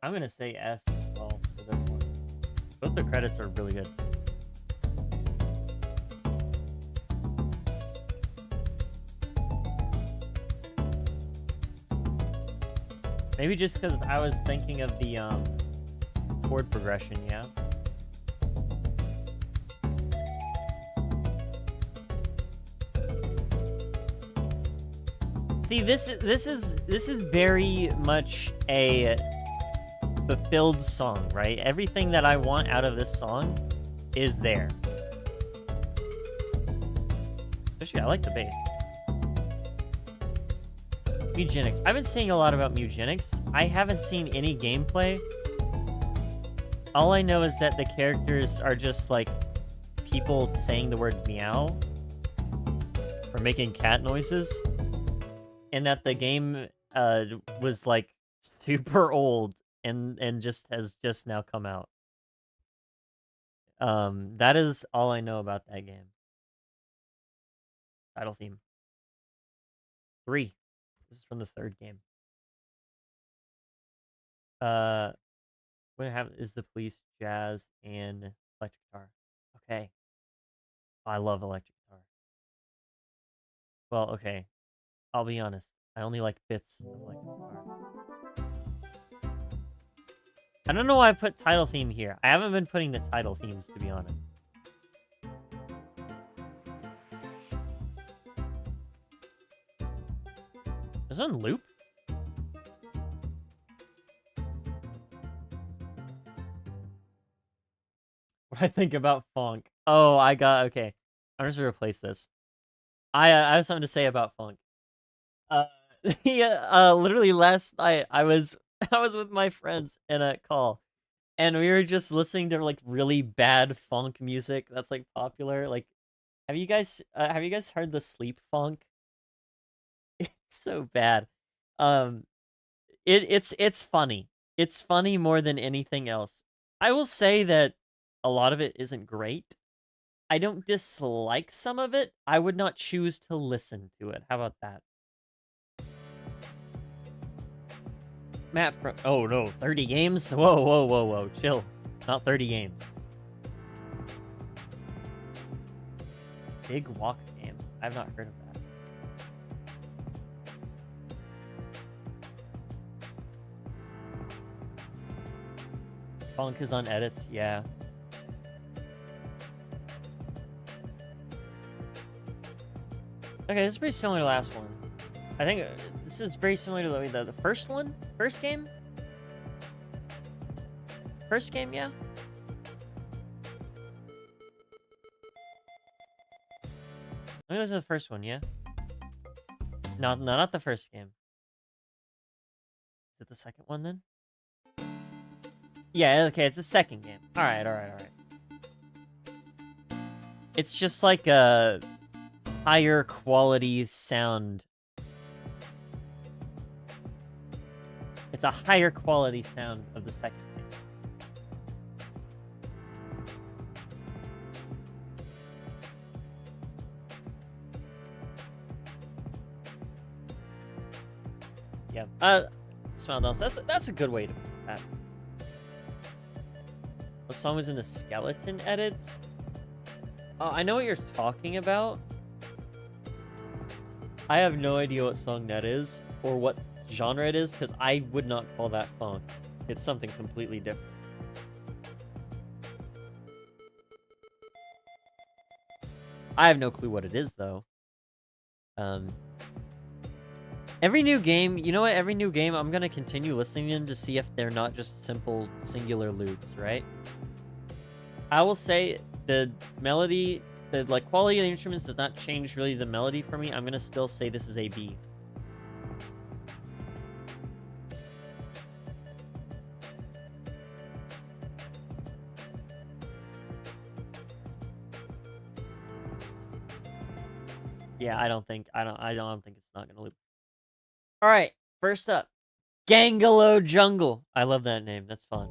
I'm gonna say S as well for this one. Both the credits are really good. Maybe just because I was thinking of the chord progression, yeah. See, this is very much a fulfilled song, right? Everything that I want out of this song is there. Especially, I like the bass. Eugenics. I've been seeing a lot about eugenics. I haven't seen any gameplay. All I know is that the characters are just like people saying the word meow or making cat noises, and that the game was like super old and just has just now come out. That is all I know about that game. Title theme 3. This is from the 3rd game. What I have is the police, jazz, and electric guitar. Okay. I love electric guitar. Well, okay. I'll be honest. I only like bits of electric guitar. I don't know why I put title theme here. I haven't been putting the title themes, to be honest. Is it on loop? What I think about funk. Oh, okay. I'm just gonna replace this. I have something to say about funk. Yeah, literally last night I was with my friends in a call, and we were just listening to like really bad funk music that's like popular. Like, have you guys heard the sleep funk? It's so bad. It's funny. It's funny more than anything else. I will say that a lot of it isn't great. I don't dislike some of it. I would not choose to listen to it. How about that? Matt from... Oh, no. 30 games? Whoa, whoa, whoa, whoa. Chill. Not 30 games. Big walk game. I've not heard of that. Funk is on edits. Yeah. Okay, this is pretty similar to the last one. I think this is very similar to the first one? First game? First game, yeah? I think this is the first one, yeah? No, not the first game. Is it the second one, then? Yeah, okay, it's the second game. Alright. It's just like a higher quality sound. It's a higher quality sound of the second game. Yeah. Smell else. That's a good way to put that. What song was in the skeleton edits? Oh, I know what you're talking about. I have no idea what song that is or what genre it is, because I would not call that funk. It's something completely different. I have no clue what it is, though. Every new game, you know what? Every new game, I'm gonna continue listening to them to see if they're not just simple singular loops, right? I will say the melody, the like quality of the instruments does not change really the melody for me. I'm gonna still say this is a B. Yeah, I don't think it's not gonna loop. All right, first up, Gangalo Jungle. I love that name. That's fun.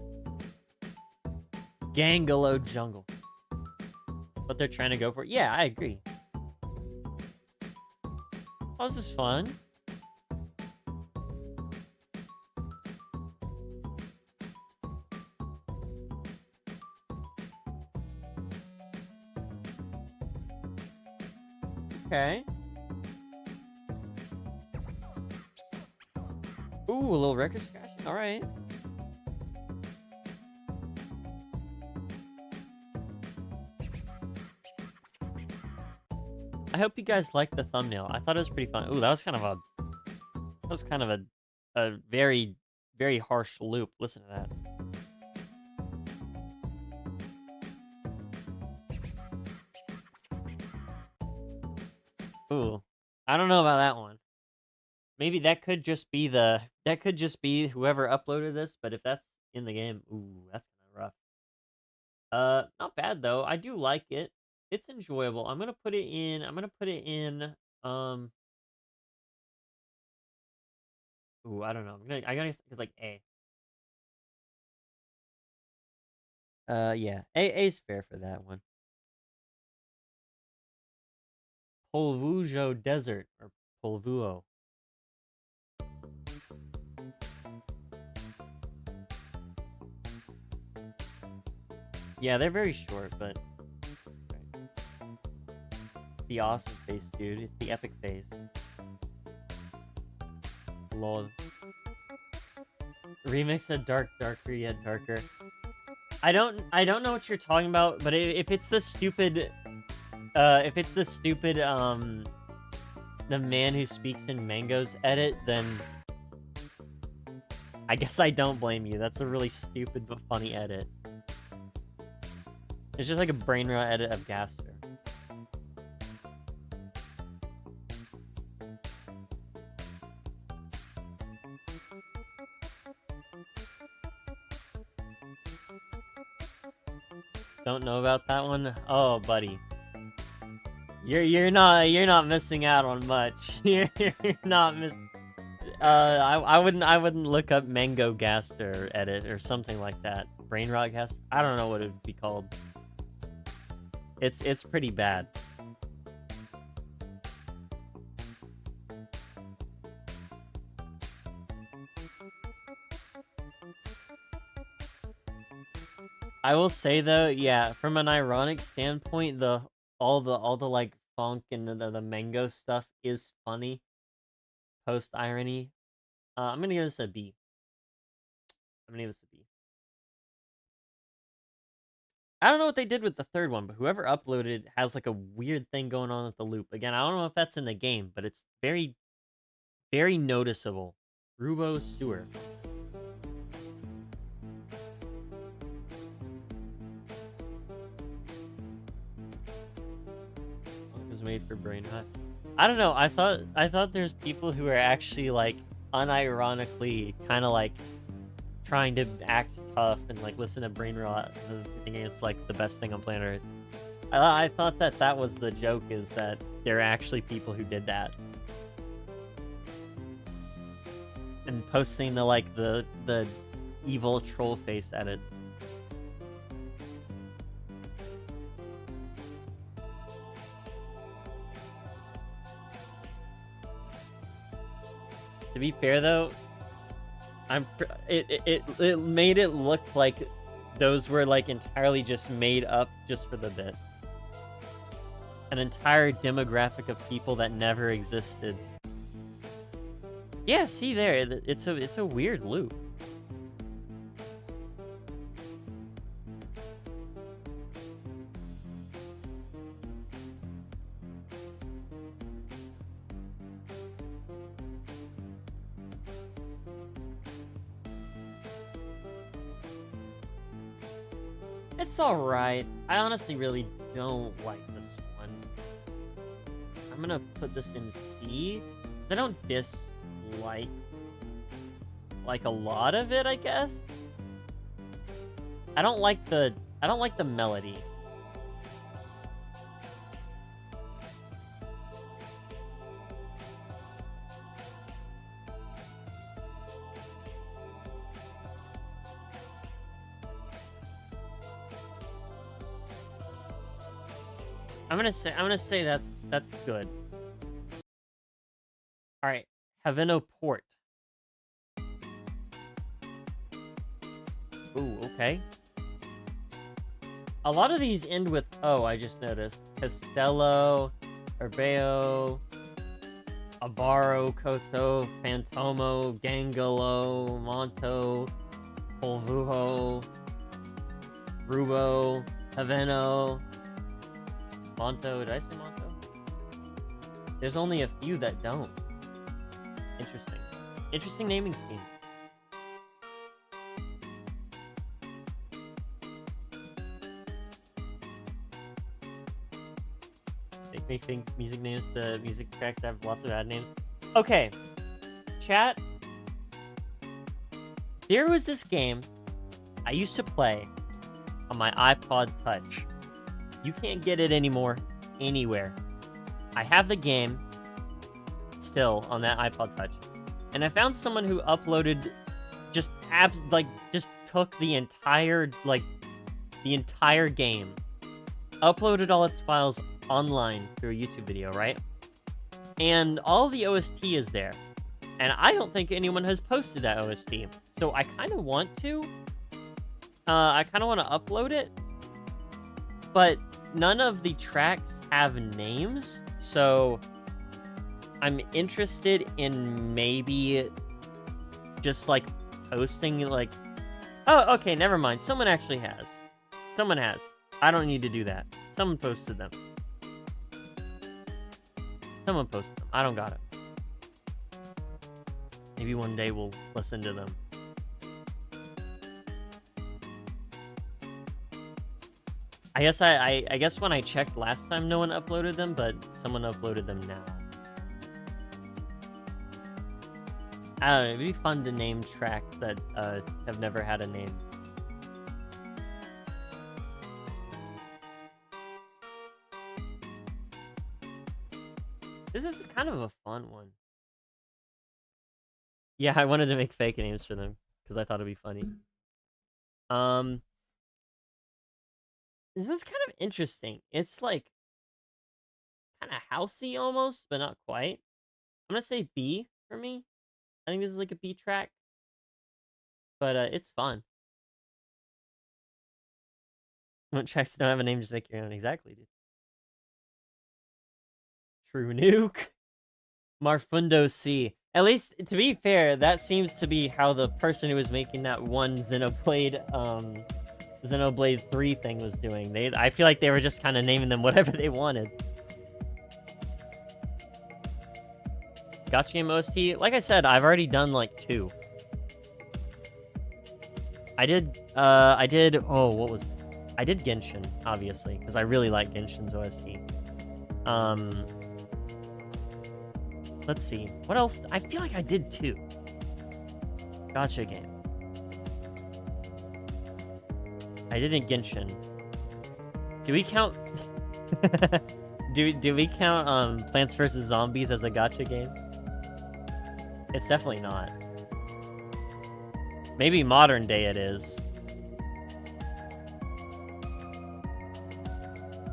Gangalo Jungle. What they're trying to go for. Yeah, I agree. Oh, this is fun. Okay. Ooh, a little record scratching. All right. I hope you guys liked the thumbnail. I thought it was pretty fun. Ooh, that was kind of a very, very harsh loop. Listen to that. Ooh, I don't know about that one. Maybe that could just be whoever uploaded this, but if that's in the game, ooh, that's kind of rough. Not bad though. I do like it. It's enjoyable. I'm gonna put it in. Ooh, I don't know. I gotta it's like A. Yeah, A's fair for that one. Polvujo Desert or Polvuo. Yeah, they're very short, but the awesome face, dude. It's the epic face. Lol. Remix of darker yet darker. I don't know what you're talking about, but if it's the stupid the man who speaks in mangoes edit, then I guess I don't blame you. That's a really stupid but funny edit. It's just like a brain rot edit of Gaster. Don't know about that one? Oh, buddy. You're not missing out on much. You're not missing. I wouldn't look up Mango Gaster edit or something like that. Brain rot Gaster. I don't know what it would be called. It's pretty bad. I will say though, yeah, from an ironic standpoint, all the like funk and the mango stuff is funny. Post irony. I'm gonna give this a B. I'm gonna give this a B. I don't know what they did with the third one, but whoever uploaded has like a weird thing going on with the loop. Again, I don't know if that's in the game, but it's very, very noticeable. Rubo Sewer. Was made for brain rot. I don't know. I thought there's people who are actually like unironically kind of like trying to act tough and like listen to brain rot thinking it's like the best thing on planet Earth. I thought that was the joke, is that there are actually people who did that and posting the evil troll face edit. To be fair though, it made it look like those were like entirely just made up just for the bit. An entire demographic of people that never existed. Yeah, see there, it's a weird loop. It's alright. I honestly really don't like this one. I'm gonna put this in C, because I don't dislike a lot of it, I guess. I don't like the melody. I'm gonna say that's good. All right, Haveno Port. Ooh, okay. A lot of these end with O, I just noticed. Castello, Urbeo, Abaro, Koto, Fantomo, Gangolo, Monto, Polvujo, Rubo, Haveno, Monto. Did I say Monto? There's only a few that don't. Interesting. Interesting naming scheme. Make me think music names, the music tracks have lots of ad names. Okay. Chat. There was this game I used to play on my iPod Touch. You can't get it anymore anywhere. I have the game still on that iPod Touch. And I found someone who uploaded just took the entire game, uploaded all its files online through a YouTube video, right? And all the OST is there. And I don't think anyone has posted that OST. So I kind of want to. I kind of want to upload it. But none of the tracks have names. So I'm interested in maybe just like posting like... Oh, okay, never mind. Someone actually has. Someone has. I don't need to do that. Someone posted them. Someone posted them. I don't got it. Maybe one day we'll listen to them. I guess when I checked last time, no one uploaded them, but someone uploaded them now. I don't know. It'd be fun to name tracks that have never had a name. This is kind of a fun one. Yeah, I wanted to make fake names for them because I thought it'd be funny. This was kind of interesting. It's like kind of housey almost, but not quite. I'm gonna say B for me. I think this is like a B track, but it's fun. What tracks don't have a name, just make your own. Exactly, dude. True Nuke. Marfundo C. At least, to be fair, that seems to be how the person who was making that one Xenoblade 3 thing was doing. I feel like they were just kind of naming them whatever they wanted. Gotcha Game OST. Like I said, I've already done like 2. I did, oh, what was it? I did Genshin, obviously, because I really like Genshin's OST. Let's see. What else? I feel like I did 2. Gotcha Game. I did in Genshin. Do we count... do we count Plants vs. Zombies as a gotcha game? It's definitely not. Maybe modern day it is.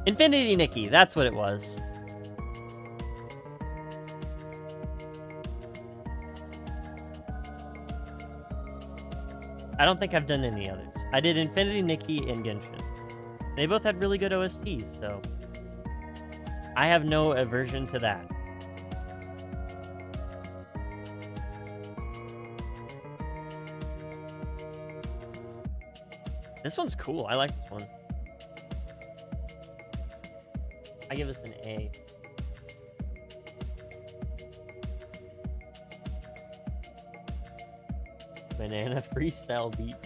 Infinity Nikki, that's what it was. I don't think I've done any others. I did Infinity Nikki and Genshin. They both had really good OSTs, so I have no aversion to that. This one's cool. I like this one. I give this an A. Banana freestyle beat.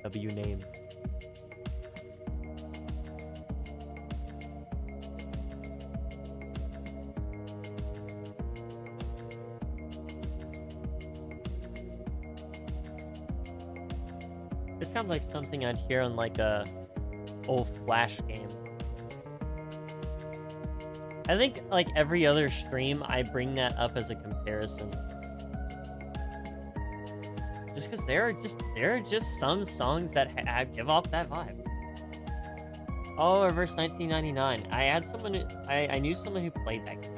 W name. This sounds like something I'd hear on like a old Flash game. I think like every other stream I bring that up as a comparison. Just because there are just some songs that give off that vibe. Oh, Reverse 1999. I had someone who, I knew someone who played that game.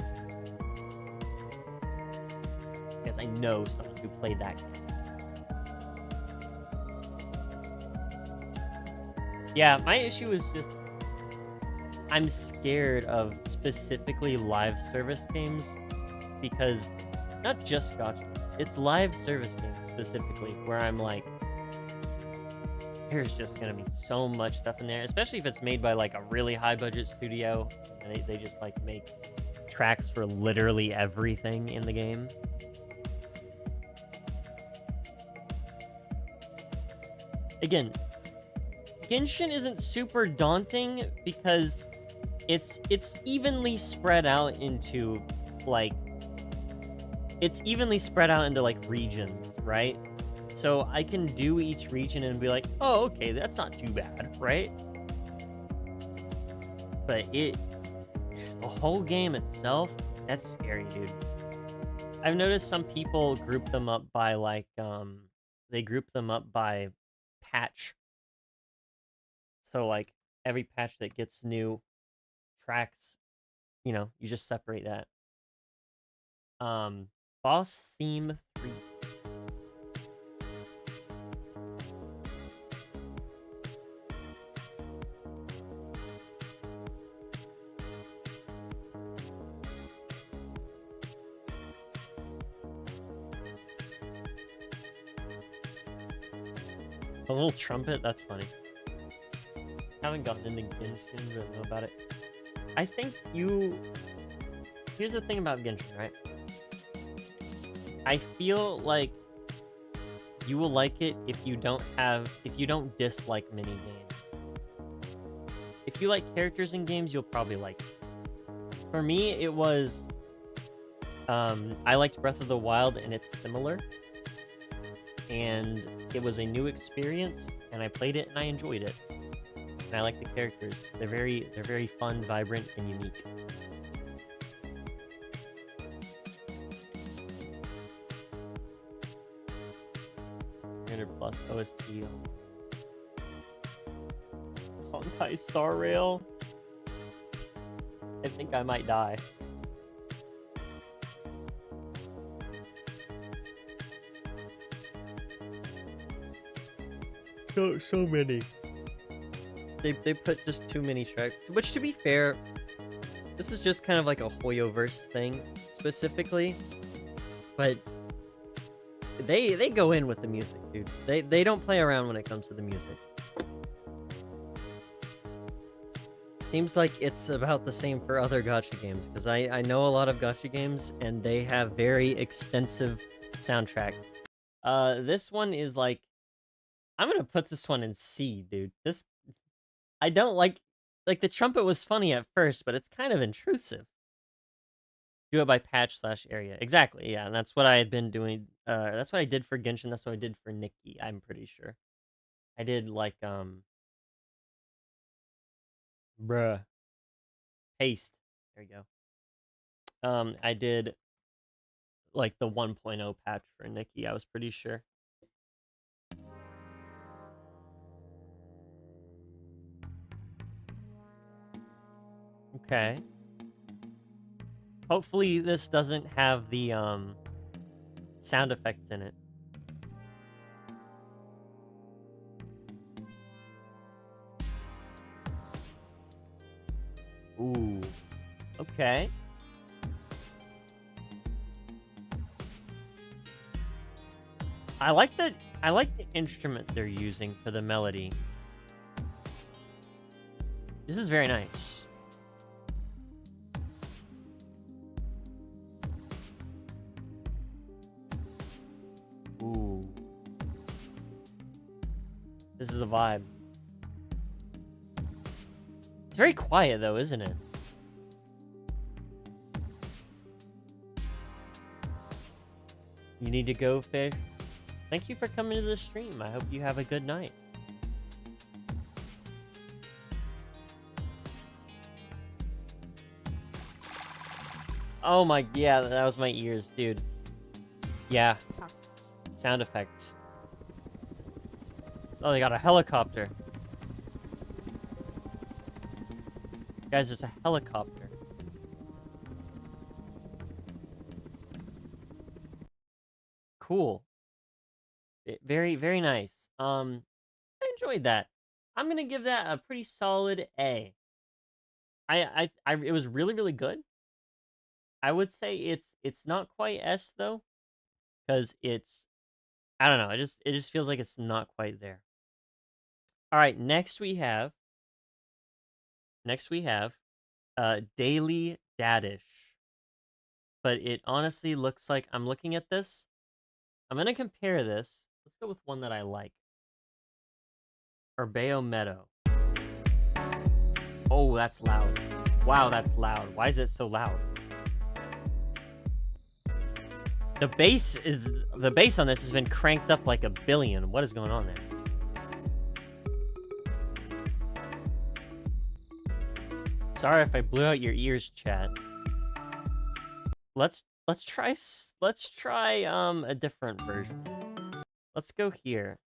Yes, I know someone who played that game. Yeah, my issue is just I'm scared of specifically live service games because not just gacha, it's live service games specifically where I'm like, there's just gonna be so much stuff in there, especially if it's made by like a really high budget studio and they just like make tracks for literally everything in the game. Again, Genshin isn't super daunting because it's evenly spread out into like regions, right? So I can do each region and be like, oh, okay, that's not too bad, right? But the whole game itself, that's scary, dude. I've noticed some people group them up by like, they group them up by patch. So like every patch that gets new tracks, you know, you just separate that. Boss Theme 3. A little trumpet, that's funny. Haven't gotten into Genshin, really know about it. I think here's the thing about Genshin, right? I feel like you will like it if you don't dislike mini games. If you like characters in games, you'll probably like it. For me, it was I liked Breath of the Wild and it's similar. And it was a new experience and I played it and I enjoyed it. And I like the characters. They're very fun, vibrant, and unique. Plus OST. Honkai Star Rail. I think I might die. So many. They put just too many tracks. Which, to be fair, this is just kind of like a Hoyoverse thing, specifically. But they go in with the music, dude. They don't play around when it comes to the music. Seems like it's about the same for other gacha games, because I know a lot of gacha games, and they have very extensive soundtracks. This one is like... I'm gonna put this one in C, dude. I don't like the trumpet was funny at first, but it's kind of intrusive. Do it by patch/area. Exactly, yeah, and that's what I had been doing. That's what I did for Genshin, that's what I did for Nikki, I'm pretty sure. I did like, bruh. Paste. There you go. I did like the 1.0 patch for Nikki, I was pretty sure. Okay. Hopefully this doesn't have the sound effects in it. Ooh. Okay. I like the instrument they're using for the melody. This is very nice. Ooh. This is a vibe. It's very quiet though, isn't it? You need to go, Fish? Thank you for coming to the stream. I hope you have a good night. Oh my, yeah, that was my ears, dude. Yeah. Sound effects. Oh, they got a helicopter. Guys, there's a helicopter. Cool. Very, very nice. I enjoyed that. I'm gonna give that a pretty solid A. It was really, really good. I would say it's not quite S though, because it's, I don't know. It just feels like it's not quite there. All right, next we have Daily Dadish. But it honestly looks like, I'm looking at this. I'm gonna compare this. Let's go with one that I like. Urbeo Meadow. Oh, that's loud. Wow, that's loud. Why is it so loud? The bass on this has been cranked up like a billion. What is going on there? Sorry if I blew out your ears, chat. Let's try a different version. Let's go here.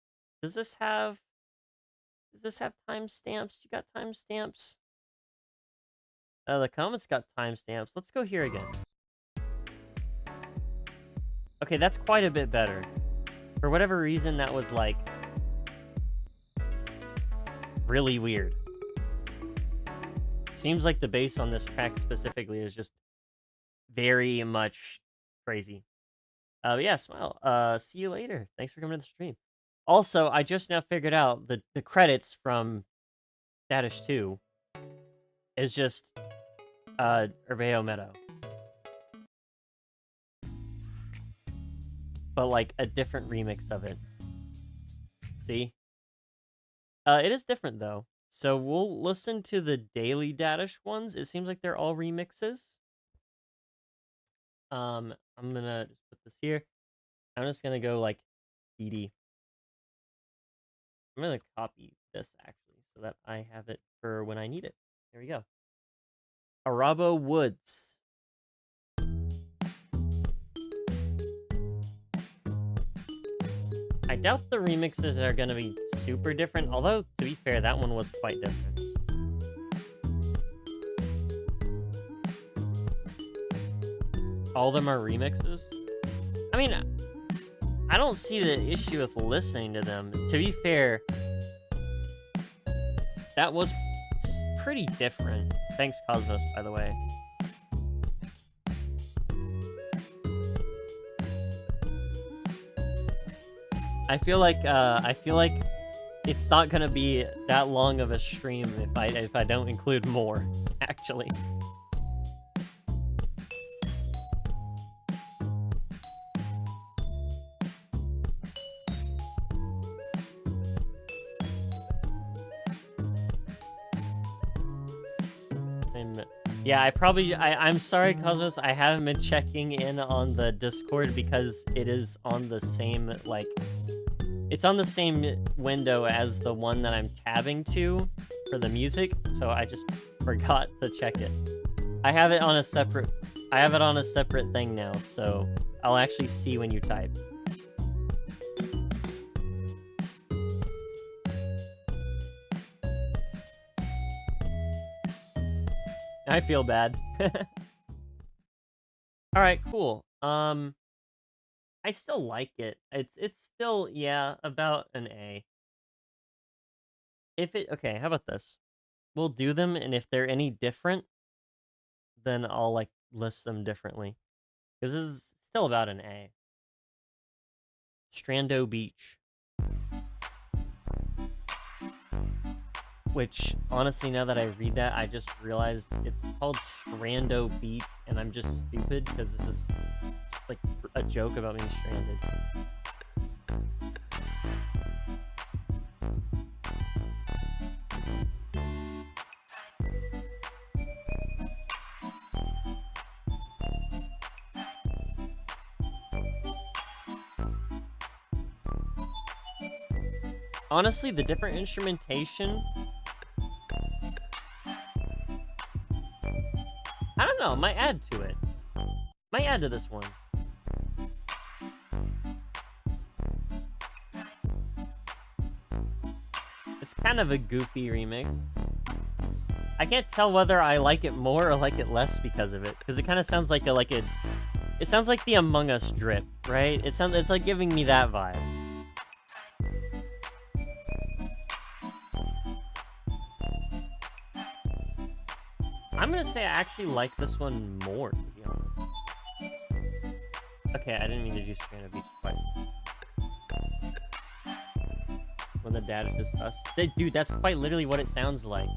Does this have timestamps? You got timestamps? The comments got timestamps. Let's go here again. Okay, that's quite a bit better. For whatever reason, that was like really weird. Seems like the bass on this track specifically is just very much crazy. Yeah, Smile. See you later. Thanks for coming to the stream. Also, I just now figured out the credits from Dadish 2 is just Urbeo Meadow. But like a different remix of it. See? It is different though. So we'll listen to the Daily Dadish ones. It seems like they're all remixes. I'm gonna just put this here. I'm just gonna go like DD. I'm gonna copy this actually so that I have it for when I need it. There we go. Arabo Woods. I doubt the remixes are gonna be super different, although to be fair, that one was quite different. All of them are remixes? I mean, I don't see the issue with listening to them. To be fair, that was pretty different. Thanks, Cosmos, by the way. I feel like it's not gonna be that long of a stream if I don't include more, actually. Yeah, I'm sorry, Cosmos, I haven't been checking in on the Discord because it is on the same, like, it's on the same window as the one that I'm tabbing to for the music, so I just forgot to check it. I have it on a separate thing now, so I'll actually see when you type. I feel bad. Alright, cool. I still like it. It's still, yeah, about an A. Okay, how about this? We'll do them, and if they're any different, then I'll, like, list them differently. Because this is still about an A. Strando Beach. Which, honestly, now that I read that, I just realized it's called Strando Beach, and I'm just stupid, because this is, like, a joke about being stranded. Honestly, the different instrumentation, I don't know, might add to it. Might add to this one. It's kind of a goofy remix. I can't tell whether I like it more or like it less because of it, because it kind of sounds like a it sounds like the Among Us drip, right? It's like giving me that vibe. I'm gonna say I actually like this one more, to be honest. Okay, I didn't mean to do Strand of Beach twice. When the Dadish is sus. Dude, that's quite literally what it sounds like.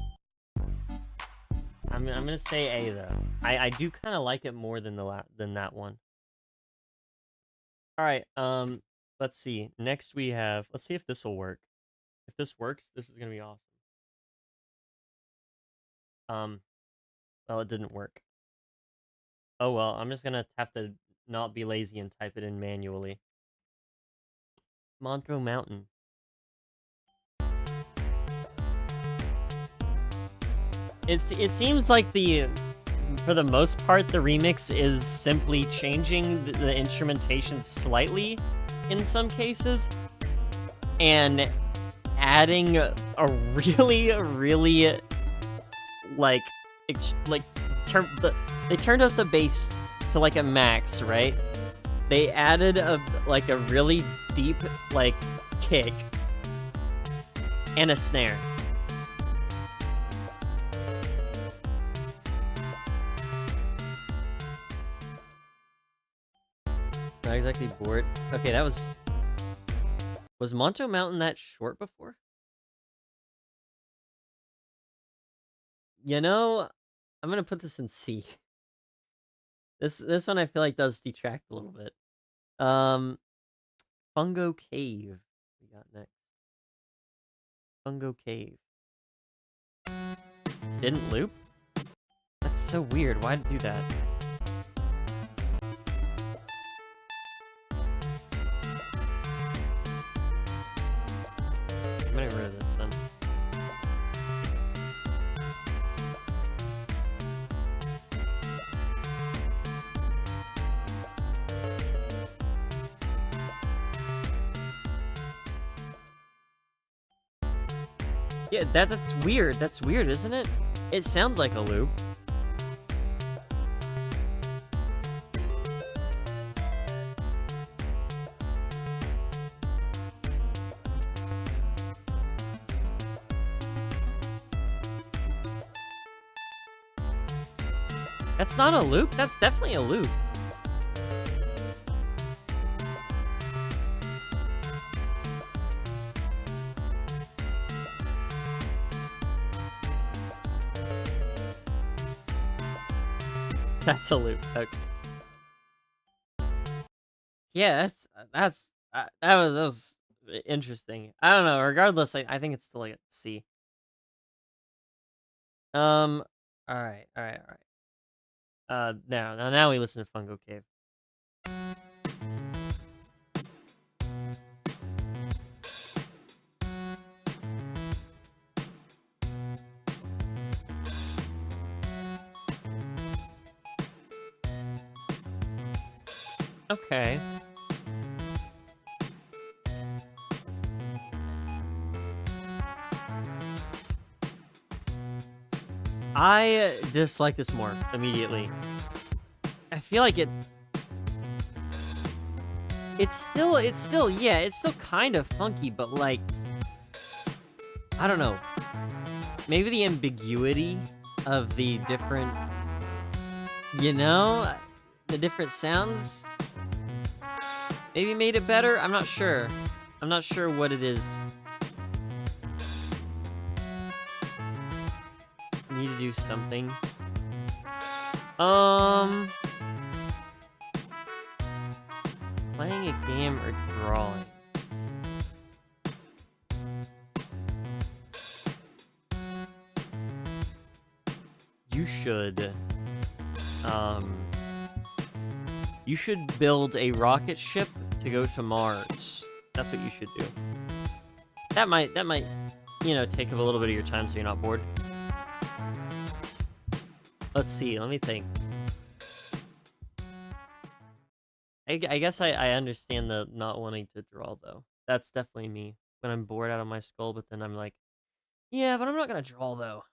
I'm gonna say A though. I do kind of like it more than that one. All right. Let's see. Next we have. Let's see if this will work. If this works, this is gonna be awesome. Well, it didn't work. Oh well. I'm just gonna have to not be lazy and type it in manually. Montreux Mountain. It seems like for the most part, the remix is simply changing the instrumentation slightly in some cases, and adding a really, really, like, they turned up the bass to, like, a max, right? They added a really deep, like, kick and a snare. Not exactly bored. Okay, that was Monto Mountain that short before? You know, I'm gonna put this in C. This one I feel like does detract a little bit. Fungo Cave. We got next. Fungo Cave. Didn't loop? That's so weird. Why'd it do that? I'm gonna get rid of this then. Yeah, that's weird. That's weird, isn't it? It sounds like a loop. That's not a loop. That's definitely a loop. That's a loop. Okay. Yeah, that was interesting. I don't know. Regardless, I think it's still like a C. All right. Now we listen to Fungo Cave. Okay. I dislike this more immediately. I feel like it's still kind of funky, but like, I don't know. Maybe the ambiguity of the different, the different sounds maybe made it better. I'm not sure. I'm not sure what it is. Need to do something. Playing a game or drawing? You should build a rocket ship to go to Mars. That's what you should do. That might, take up a little bit of your time so you're not bored. Let's see, let me think. I guess I understand the not wanting to draw, though. That's definitely me. When I'm bored out of my skull, but then I'm like, yeah, but I'm not gonna draw, though.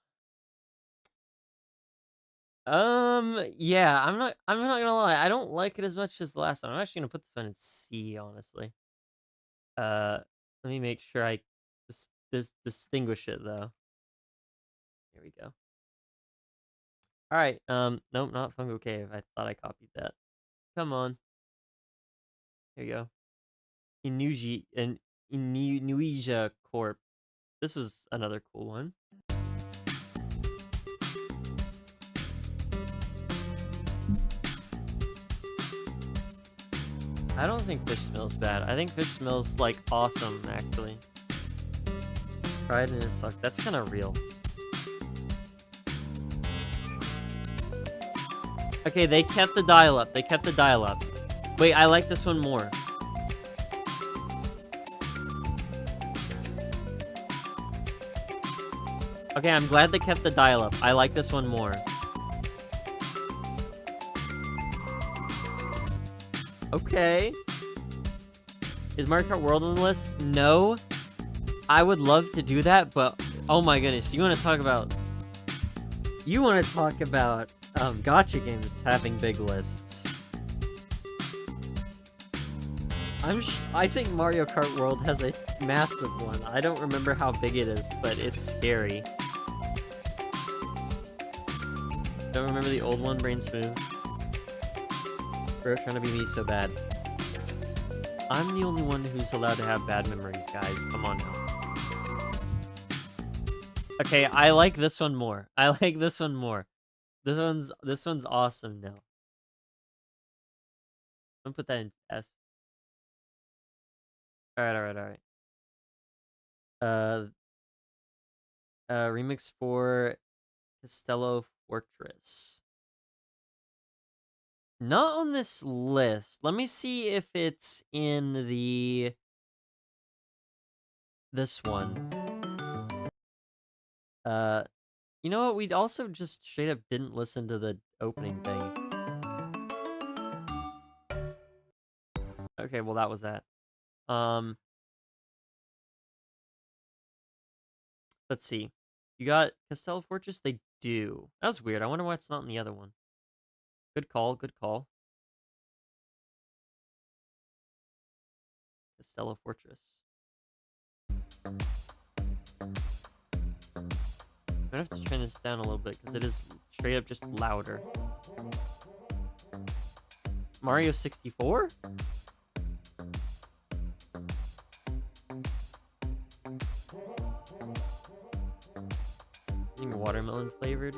Yeah, I'm not gonna lie. I don't like it as much as the last one. I'm actually gonna put this one in C, honestly. Let me make sure I distinguish it though. Here we go. All right. Nope, not Fungo Cave. I thought I copied that. Come on. Here you go. Inuji and Inuija Corp. This is another cool one. I don't think fish smells bad. I think fish smells like awesome, actually. Tried and it sucked. That's kind of real. Okay, they kept the dial up. They kept the dial up. Wait, I like this one more. Okay, I'm glad they kept the dial up. I like this one more. Okay. Is Mario Kart World on the list? No. I would love to do that, but oh my goodness, you want to talk about gacha games having big lists. I think Mario Kart World has a massive one. I don't remember how big it is, but it's scary. Don't remember the old one, Brain Smooth. Bro, trying to be me so bad. I'm the only one who's allowed to have bad memories, guys. Come on now. Okay, I like this one more. I like this one more. This one's awesome now. I'm gonna put that in S. Alright. Remix for Castello Fortress. Not on this list. Let me see if it's in this one. You know what? We also just straight up didn't listen to the opening thing. Okay, well that was that. Let's see. You got Castello Fortress? They do. That was weird. I wonder why it's not in the other one. Good call, good call. Castello Fortress. I'm gonna have to turn this down a little bit because it is straight up just louder. Mario 64? Watermelon flavored.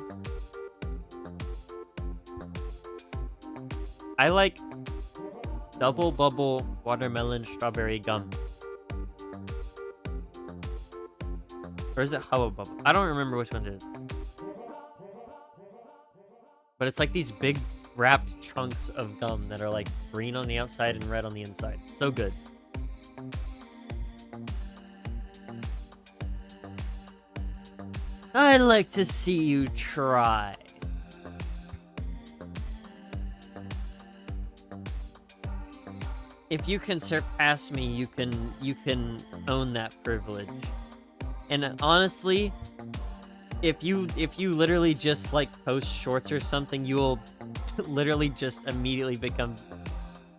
I like double bubble watermelon strawberry gum. Or is it Hubba Bubba? I don't remember which one it is. But it's like these big wrapped chunks of gum that are like green on the outside and red on the inside. So good. I'd like to see you try. If you can surpass me, you can own that privilege. And honestly, if you literally just like post shorts or something, you will literally just immediately become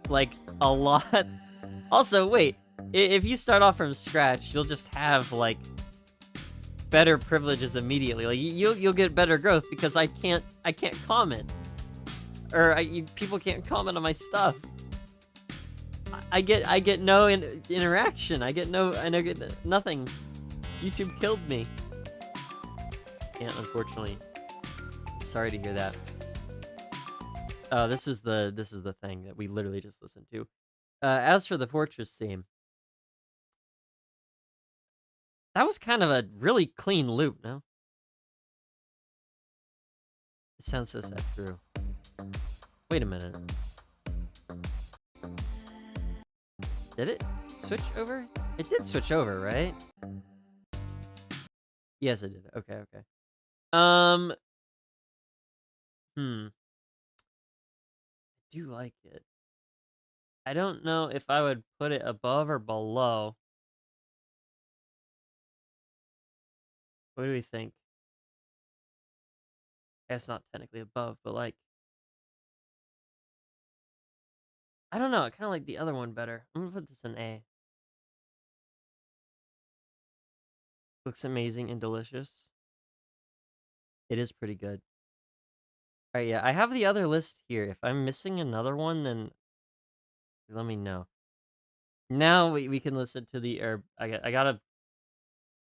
like a lot. Also, wait, if you start off from scratch, you'll just have like better privileges immediately. Like you'll get better growth because I can't comment, or people can't comment on my stuff. I get no interaction. I get nothing. YouTube killed me. Can't, unfortunately. Sorry to hear that. This is the thing that we literally just listened to. As for the Fortress theme, that was kind of a really clean loop, no? It sounds so set through. Wait a minute. Did it switch over? It did switch over, right? Yes, it did. Okay. I do like it. I don't know if I would put it above or below. What do we think? It's not technically above, but like, I don't know. I kind of like the other one better. I'm gonna put this in A. Looks amazing and delicious. It is pretty good. All right, yeah, I have the other list here. If I'm missing another one, then let me know. Now we can listen to the I gotta,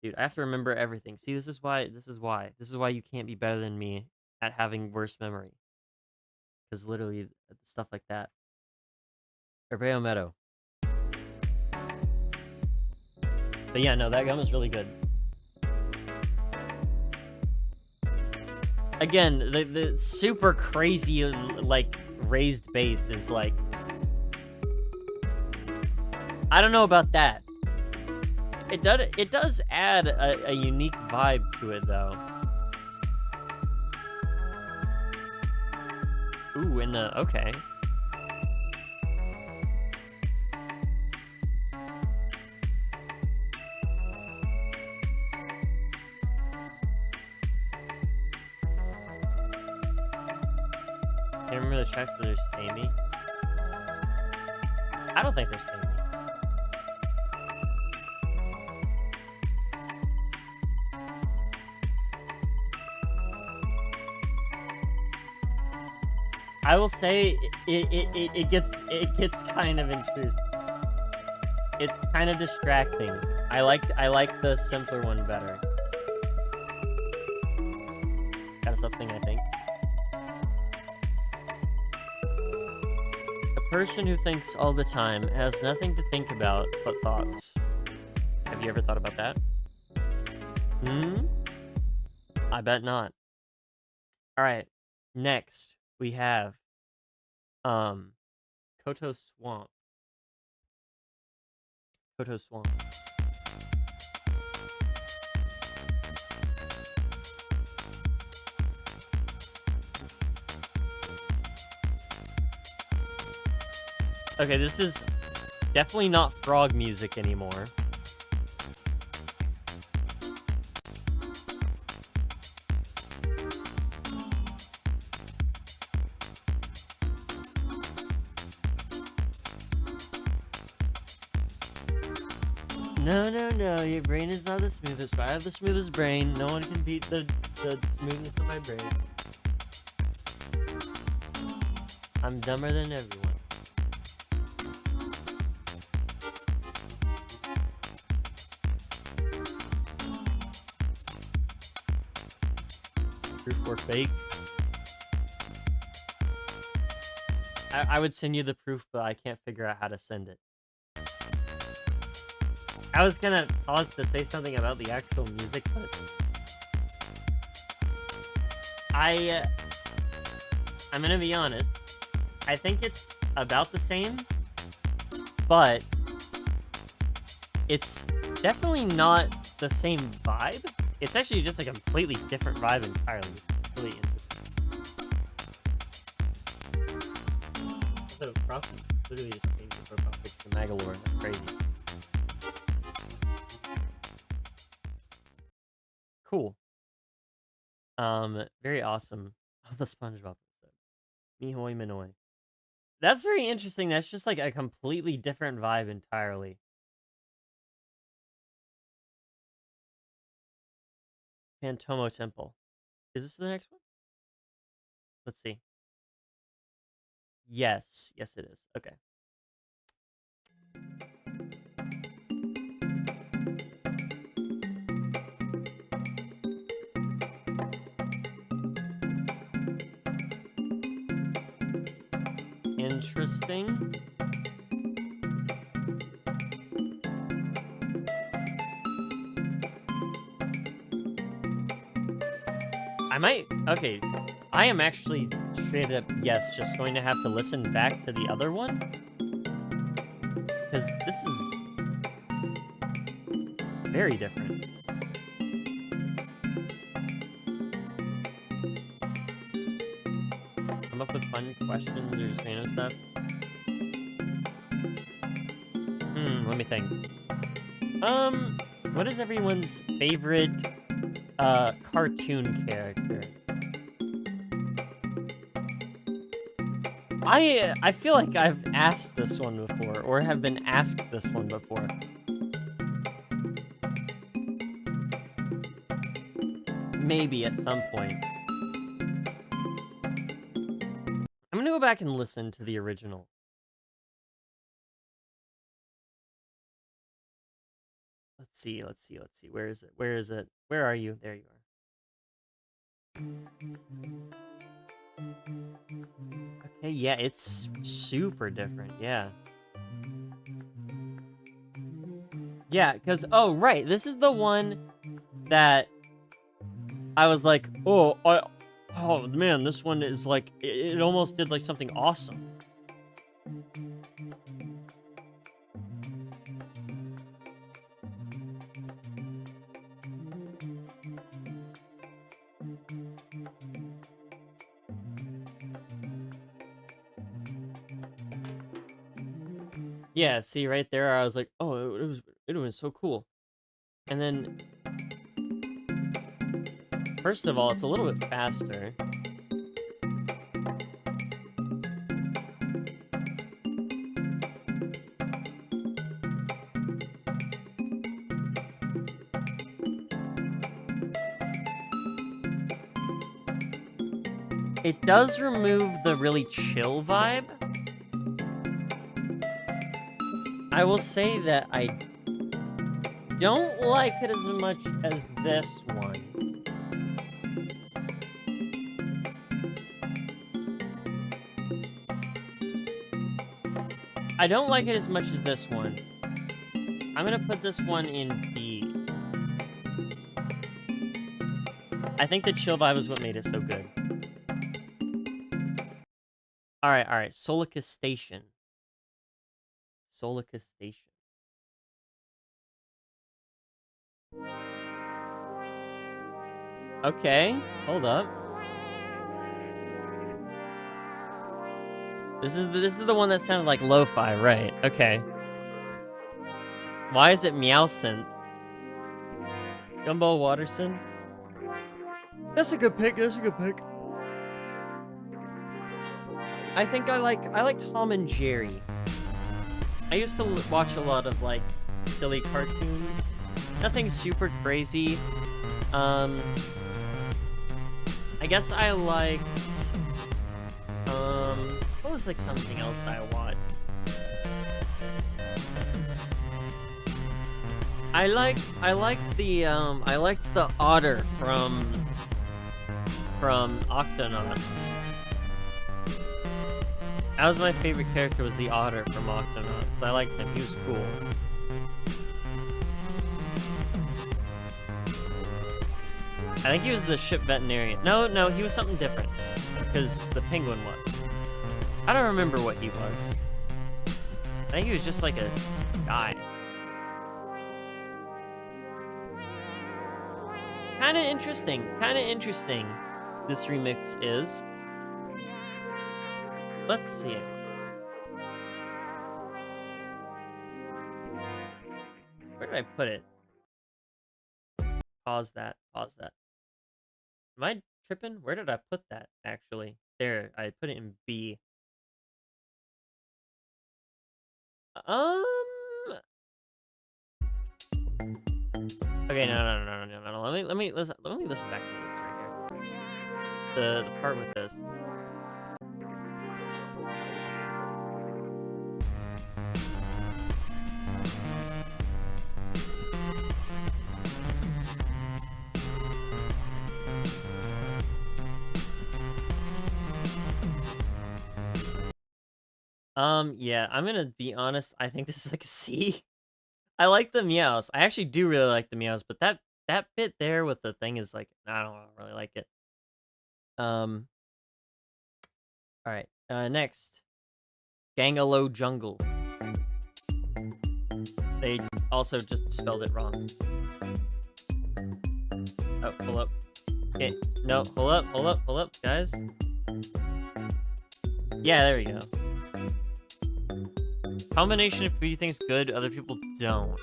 dude. I have to remember everything. See, this is why you can't be better than me at having worse memory. Because literally stuff like that. Herbeo Meadow. But yeah, no, that gum is really good. Again, the super crazy like raised bass is like, I don't know about that. It does add a unique vibe to it though. Ooh, in the okay. Can't remember the tracks, so they're samey. I don't think they're samey. I will say it gets kind of intrusive. It's kind of distracting. I like the simpler one better. Gotta stop singing, I think. A person who thinks all the time has nothing to think about but thoughts. Have you ever thought about that? I bet not. Alright. Next, we have Koto Swamp. Koto Swamp. Okay, this is definitely not frog music anymore. No, your brain is not the smoothest. I have the smoothest brain. No one can beat the smoothness of my brain. I'm dumber than everyone. Proof or fake? I would send you the proof, but I can't figure out how to send it. I was gonna pause to say something about the actual music, but I'm gonna be honest. I think it's about the same, but it's definitely not the same vibe. It's actually just a completely different vibe entirely. It's really interesting. So Cross is literally just changed the profile picture to Magalore. That's crazy. Cool. Very awesome. Oh, the SpongeBob episode. Mihoi Minoi. That's very interesting. That's just like a completely different vibe entirely. Pantomo Temple. Is this the next one? Let's see. Yes. Yes, it is. Okay. Interesting. Okay. I am actually straight up, yes, just going to have to listen back to the other one. Because this is very different. Come up with fun questions or just random stuff. Let me think. What is everyone's favorite cartoon character? I feel like I've asked this one before, or have been asked this one before. Maybe at some point. I'm gonna go back and listen to the original. Let's see. Where is it? Where are you? There you are. Okay, yeah, it's super different, yeah. Yeah, because, oh, right, this is the one that I was like, oh man, this one is like, it almost did like something awesome. Yeah, see right there, I was like, oh, it was so cool. And then, first of all, it's a little bit faster. It does remove the really chill vibe. I will say that I don't like it as much as this one. I don't like it as much as this one. I'm gonna put this one in B. I think the chill vibe is what made it so good. Alright. Solicus Station. Okay, hold up. This is the one that sounded like lo-fi, right? Okay. Why is it Meowsynth? Gumball Watterson? That's a good pick. I think I like Tom and Jerry. I used to watch a lot of like silly cartoons. Nothing super crazy. I guess I liked what was like something else I watched? I liked the otter from Octonauts. That was my favorite character, was the otter from Octonauts. I liked him, he was cool. I think he was the ship veterinarian. No, he was something different. Because the penguin was. I don't remember what he was. I think he was just like a guy. Kinda interesting. This remix is. Let's see it. Where did I put it? Pause that. Am I tripping? Where did I put that, actually? There, I put it in B. Okay, no. Let me listen back to this right here. The part with this. Yeah, I'm gonna be honest, I think this is like a C. I like the meows. I actually do really like the meows, but that bit there with the thing is like, I don't really like it. Alright, next. Gangalo Jungle. They also just spelled it wrong. Oh, hold up. Okay, no, hold up, guys. Yeah, there we go. Combination of food you think's good, other people don't.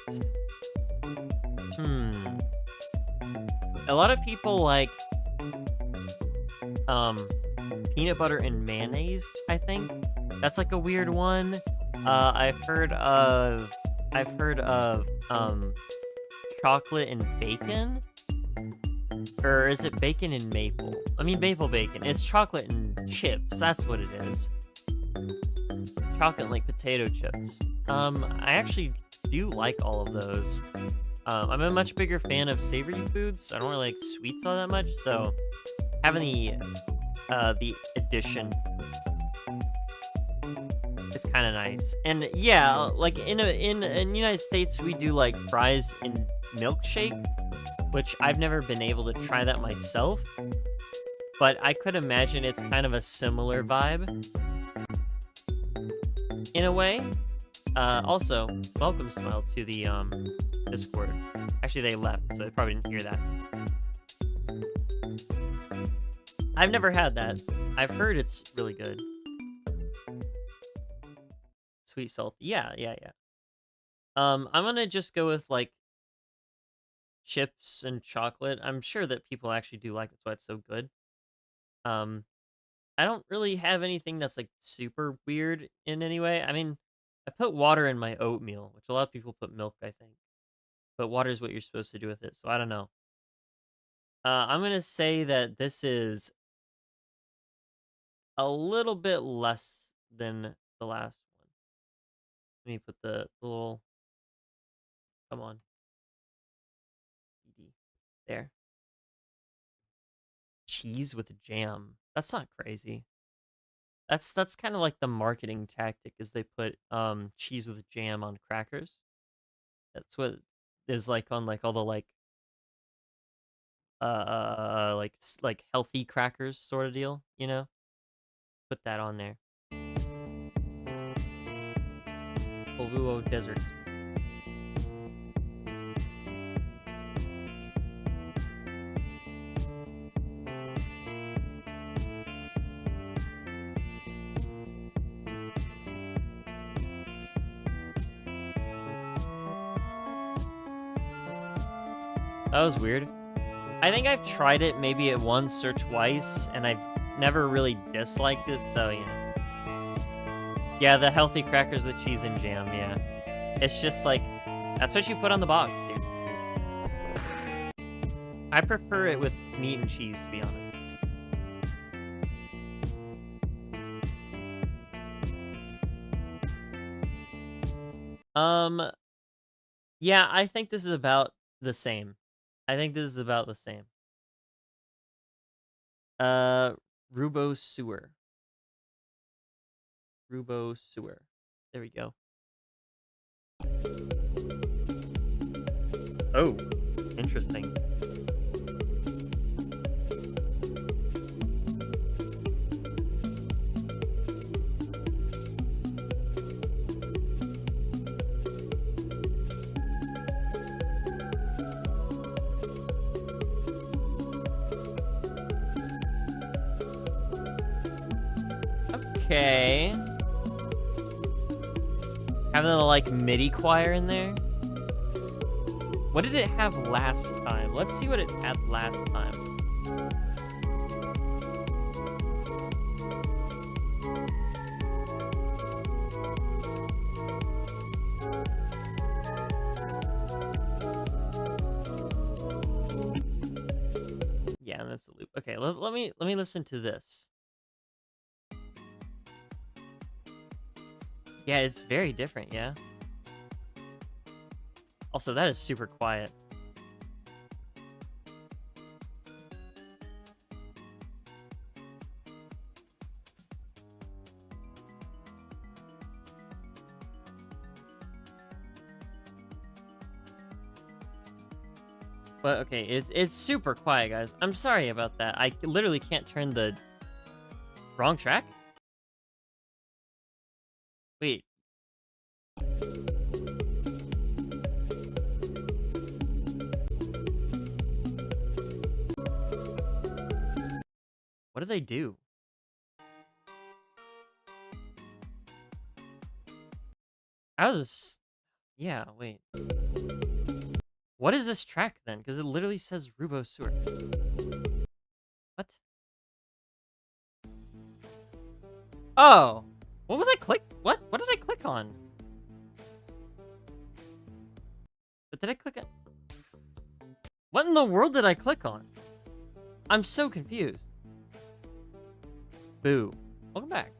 A lot of people like, peanut butter and mayonnaise, I think. That's like a weird one. I've heard of chocolate and bacon. Or is it bacon and maple? I mean maple bacon. It's chocolate and chips. That's what it is. Chocolate like potato chips. I actually do like all of those. I'm a much bigger fan of savory foods. I don't really like sweets all that much, so having the addition is kind of nice. And yeah, like in the United States, we do like fries and milkshake, which I've never been able to try that myself, but I could imagine it's kind of a similar vibe in a way. Also, welcome Smile to the Discord. Actually, they left, so I probably didn't hear that. I've never had that. I've heard it's really good. Sweet salt. Yeah. I'm gonna just go with like chips and chocolate. I'm sure that people actually do like it, that's why it's so good. I don't really have anything that's like super weird in any way. I mean, I put water in my oatmeal, which a lot of people put milk, I think. But water is what you're supposed to do with it, so I don't know. I'm gonna say that this is a little bit less than the last one. Let me put the little... Come on. There. Cheese with jam. That's not crazy. That's kind of like the marketing tactic, is they put cheese with jam on crackers. That's what is like on like all the like like healthy crackers sort of deal, you know? Put that on there. Poluo Desert. That was weird. I think I've tried it maybe at once or twice, and I've never really disliked it, so, you know. Yeah, the healthy crackers with cheese and jam, yeah. It's just like, that's what you put on the box, dude. I prefer it with meat and cheese, to be honest. Yeah, I think this is about the same. Rubo Sewer. Rubo Sewer. There we go. Oh, interesting. Okay. Having a like MIDI choir in there. What did it have last time? Let's see what it had last time. Yeah, that's the loop. Okay, let me listen to this. Yeah, it's very different, yeah. Also, that is super quiet. But okay, it's super quiet, guys. I'm sorry about that. I literally can't turn the wrong track. Wait. What do they do? I was... Yeah, wait. What is this track then? Because it literally says Rubo Sewer. What? Oh! What was I What? What did I click on? What did I click on? What in the world did I click on? I'm so confused. Boo. Welcome back.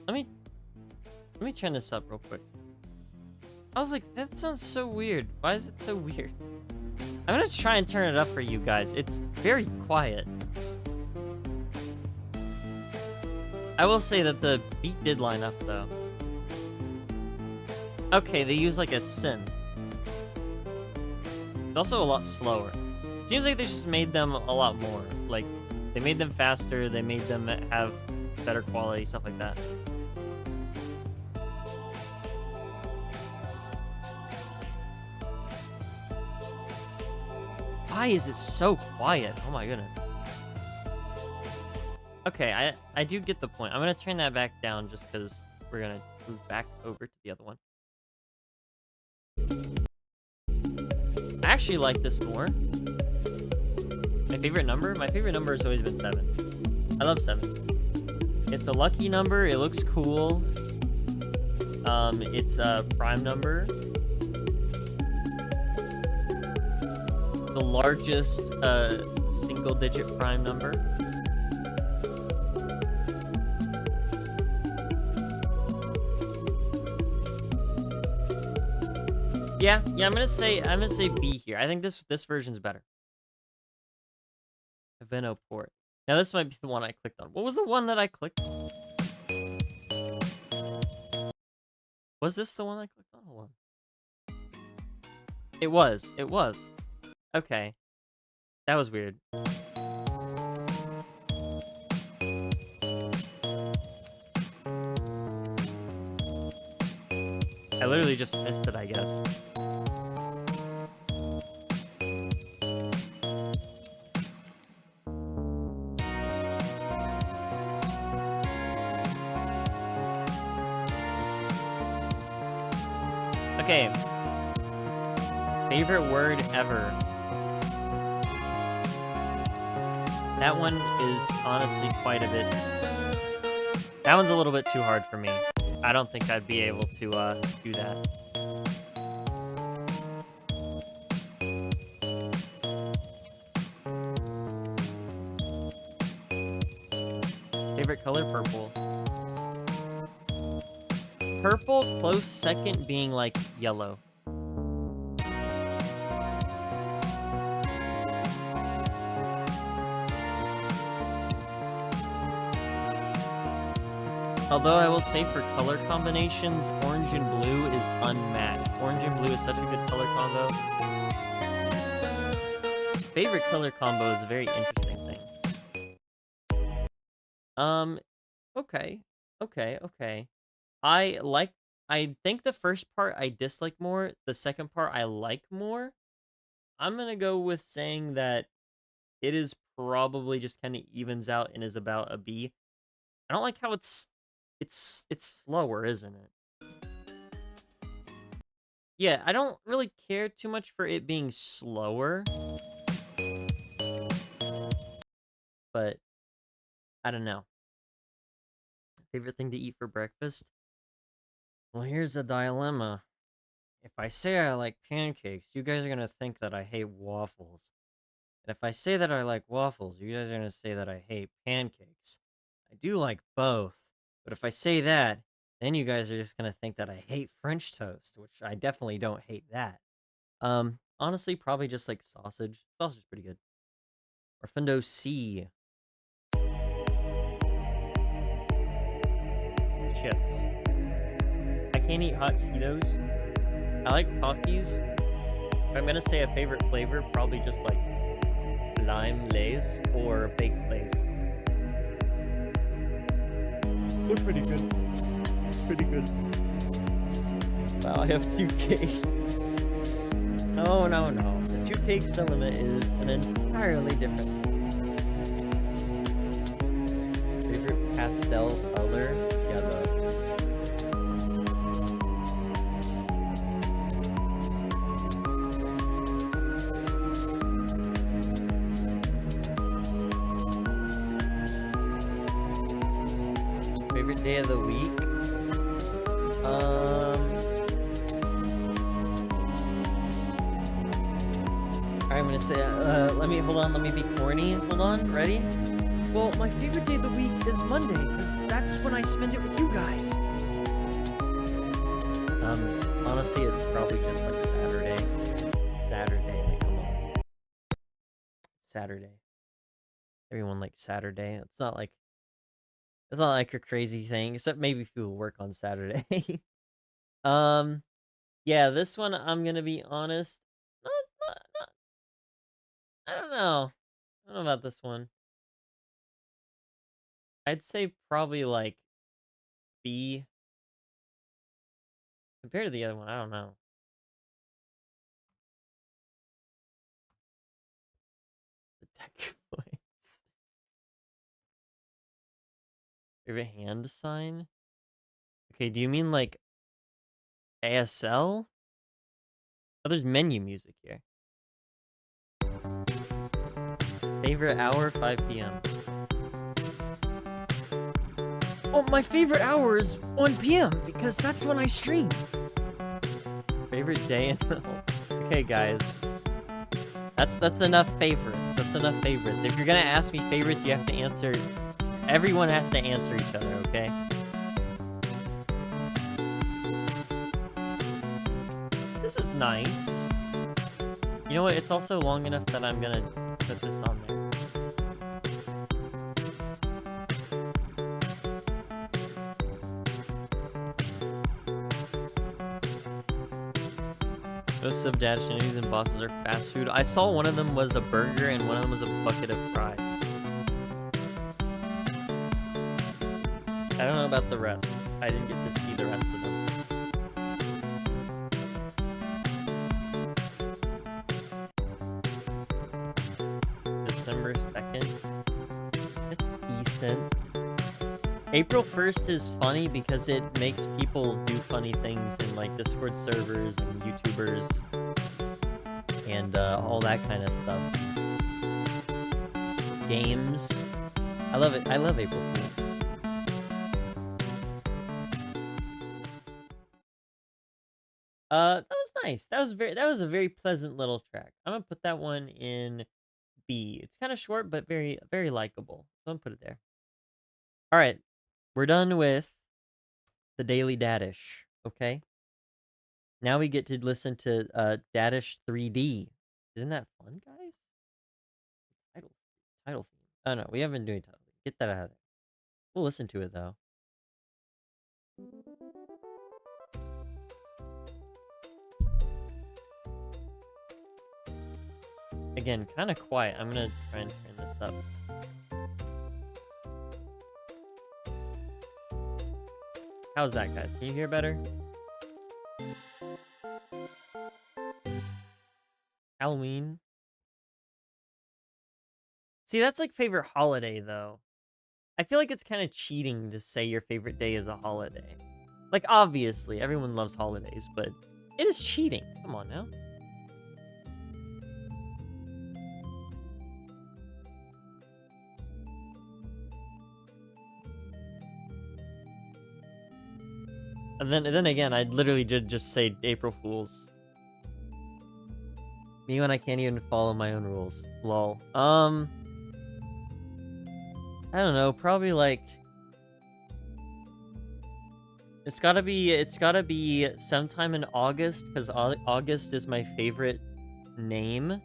Let me turn this up real quick. I was like, that sounds so weird. Why is it so weird? I'm gonna try and turn it up for you guys. It's very quiet. I will say that the beat did line up, though. Okay, they use like a synth. It's also a lot slower. Seems like they just made them a lot more. Like, they made them faster, they made them have better quality, stuff like that. Why is it so quiet? Oh my goodness. Okay, I do get the point. I'm gonna turn that back down just because we're gonna move back over to the other one. I actually like this more. My favorite number? My favorite number has always been 7. I love 7. It's a lucky number. It looks cool. It's a prime number. The largest single-digit prime number. Yeah, I'm gonna say B here. I think this version's better. Veno port. Now this might be the one I clicked on. What was the one that I clicked on? Was this the one I clicked on? Hold on. It was. Okay. That was weird. I literally just missed it, I guess. Okay. Favorite word ever. That one is honestly quite a bit. That one's a little bit too hard for me. I don't think I'd be able to do that. Favorite color? Purple. Purple, close second being like yellow. Although I will say for color combinations, orange and blue is unmatched. Orange and blue is such a good color combo. Favorite color combo is a very interesting thing. Okay. I think the first part I dislike more, the second part I like more. I'm gonna go with saying that it is probably just kind of evens out and is about a B. I don't like how it's slower, isn't it? Yeah, I don't really care too much for it being slower. But I don't know. Favorite thing to eat for breakfast? Well, here's a dilemma. If I say I like pancakes, you guys are gonna think that I hate waffles. And if I say that I like waffles, you guys are gonna say that I hate pancakes. I do like both. But if I say that, then you guys are just gonna think that I hate French toast, which I definitely don't hate that. Honestly, probably just like sausage. Sausage is pretty good. Orfundo C. Chips. I can't eat hot Cheetos. I like Pockies. If I'm gonna say a favorite flavor, probably just like lime Lays or baked Lays. They're pretty good. Pretty good. Wow, I have 2 cakes. No. The 2 cakes dilemma is an entirely different thing. Favorite pastel color? Yellow. Favorite day of the week? Alright, I'm gonna say, let me be corny. Hold on, ready? Well, my favorite day of the week is Monday, because that's when I spend it with you guys. Honestly, it's probably just like Saturday. Saturday, like, come on. Saturday. Everyone likes Saturday. It's not like a crazy thing, except maybe people work on Saturday. Yeah, this one, I'm gonna be honest. Not, I don't know. I don't know about this one. I'd say probably like B. Compared to the other one, I don't know. The tech points. Favorite hand sign? Okay, do you mean like ASL? Oh, there's menu music here. Favorite hour, 5 p.m. Well, my favorite hour is 1 p.m. because that's when I stream. Favorite day in the Okay, guys. That's enough favorites. That's enough favorites. If you're gonna ask me favorites, you have to answer. Everyone has to answer each other, okay? This is nice. You know what? It's also long enough that I'm gonna put this on there. Most of Dadish enemies and bosses are fast food. I saw one of them was a burger and one of them was a bucket of fries. I don't know about the rest. I didn't get to see the rest of them. December 2nd. It's decent. April 1st is funny because it makes people do funny things in like Discord servers and YouTubers and all that kind of stuff. Games. I love it. I love April Fool's. That was nice. That was a very pleasant little track. I'm gonna put that one in B. It's kind of short, but very, very likable. So I'm gonna put it there. All right, we're done with the Daily Dadish. Okay. Now we get to listen to Dadish 3D. Isn't that fun, guys? Title theme. Oh no, we haven't been doing title theme. Get that out of there. We'll listen to it though. Again, kind of quiet. I'm gonna try and turn this up. How's that, guys? Can you hear better? Halloween. See, that's like favorite holiday, though. I feel like it's kind of cheating to say your favorite day is a holiday. Like, obviously, everyone loves holidays, but it is cheating. Come on now. And then again, I'd literally just say April Fools. Me when I can't even follow my own rules. Lol. I don't know, probably like it's gotta be sometime in August, because August is my favorite named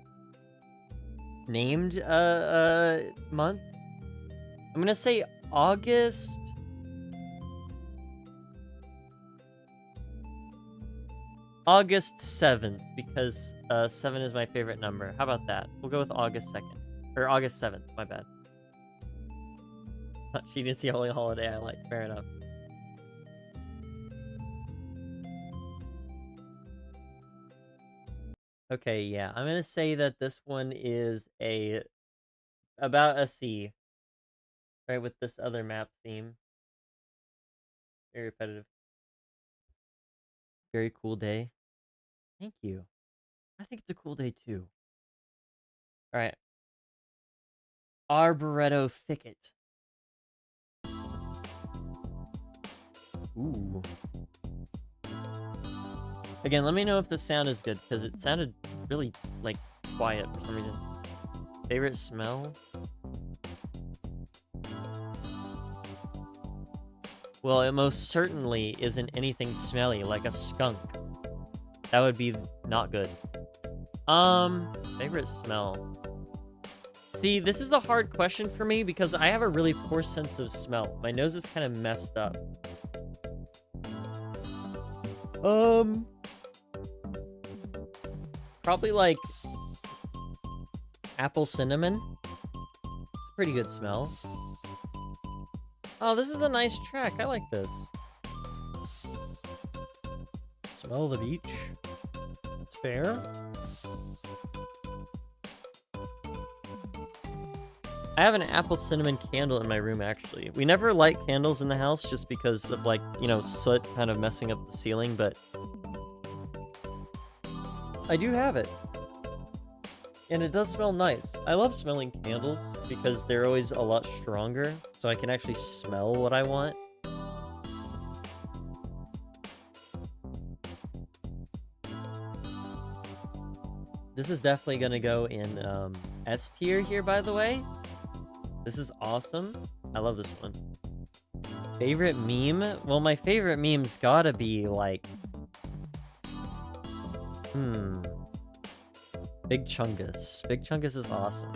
month. I'm gonna say August. August 7th, because 7 is my favorite number. How about that? We'll go with August 2nd. Or August 7th, my bad. She didn't see Holy Holiday I like. Fair enough. Okay, yeah. I'm gonna say that this one is about a C. Right, with this other map theme. Very repetitive. Very cool day. Thank you. I think it's a cool day too. Alright. Arboreto Thicket. Ooh. Again, let me know if the sound is good, because it sounded really, like, quiet for some reason. Favorite smell? Well, it most certainly isn't anything smelly, like a skunk. That would be not good. Favorite smell? See, this is a hard question for me because I have a really poor sense of smell. My nose is kind of messed up. Probably like apple cinnamon. It's a pretty good smell. Oh, this is a nice track. I like this. Smell the beach. That's fair. I have an apple cinnamon candle in my room, actually. We never light candles in the house just because of, like, you know, soot kind of messing up the ceiling, but I do have it. And it does smell nice. I love smelling candles because they're always a lot stronger, so I can actually smell what I want. This is definitely gonna go in S tier here, by the way. This is awesome. I love this one. Favorite meme? Well, my favorite meme's gotta be, like... Big Chungus. Big Chungus is awesome.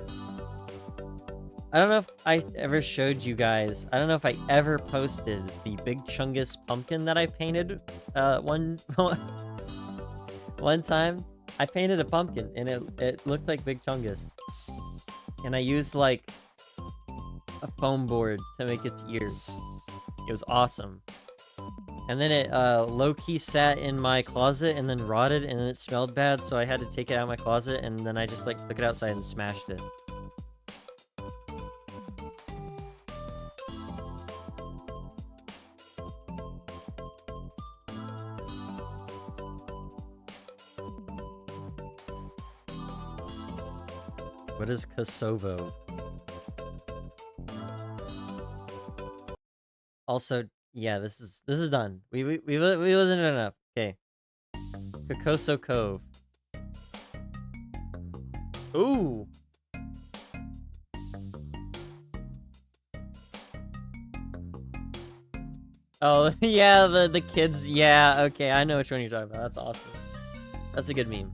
I don't know if I ever showed you guys... I don't know if I ever posted the Big Chungus pumpkin that I painted one time. I painted a pumpkin, and it looked like Big Chungus. And I used, like, a foam board to make its ears. It was awesome. And then it low-key sat in my closet and then rotted, and then it smelled bad, so I had to take it out of my closet, and then I just, like, took it outside and smashed it. What is Kosovo? Also, yeah, this is done. We listened enough. Okay. Kokoso Cove. Ooh. Oh, yeah, the kids. Yeah, okay, I know which one you're talking about. That's awesome. That's a good meme.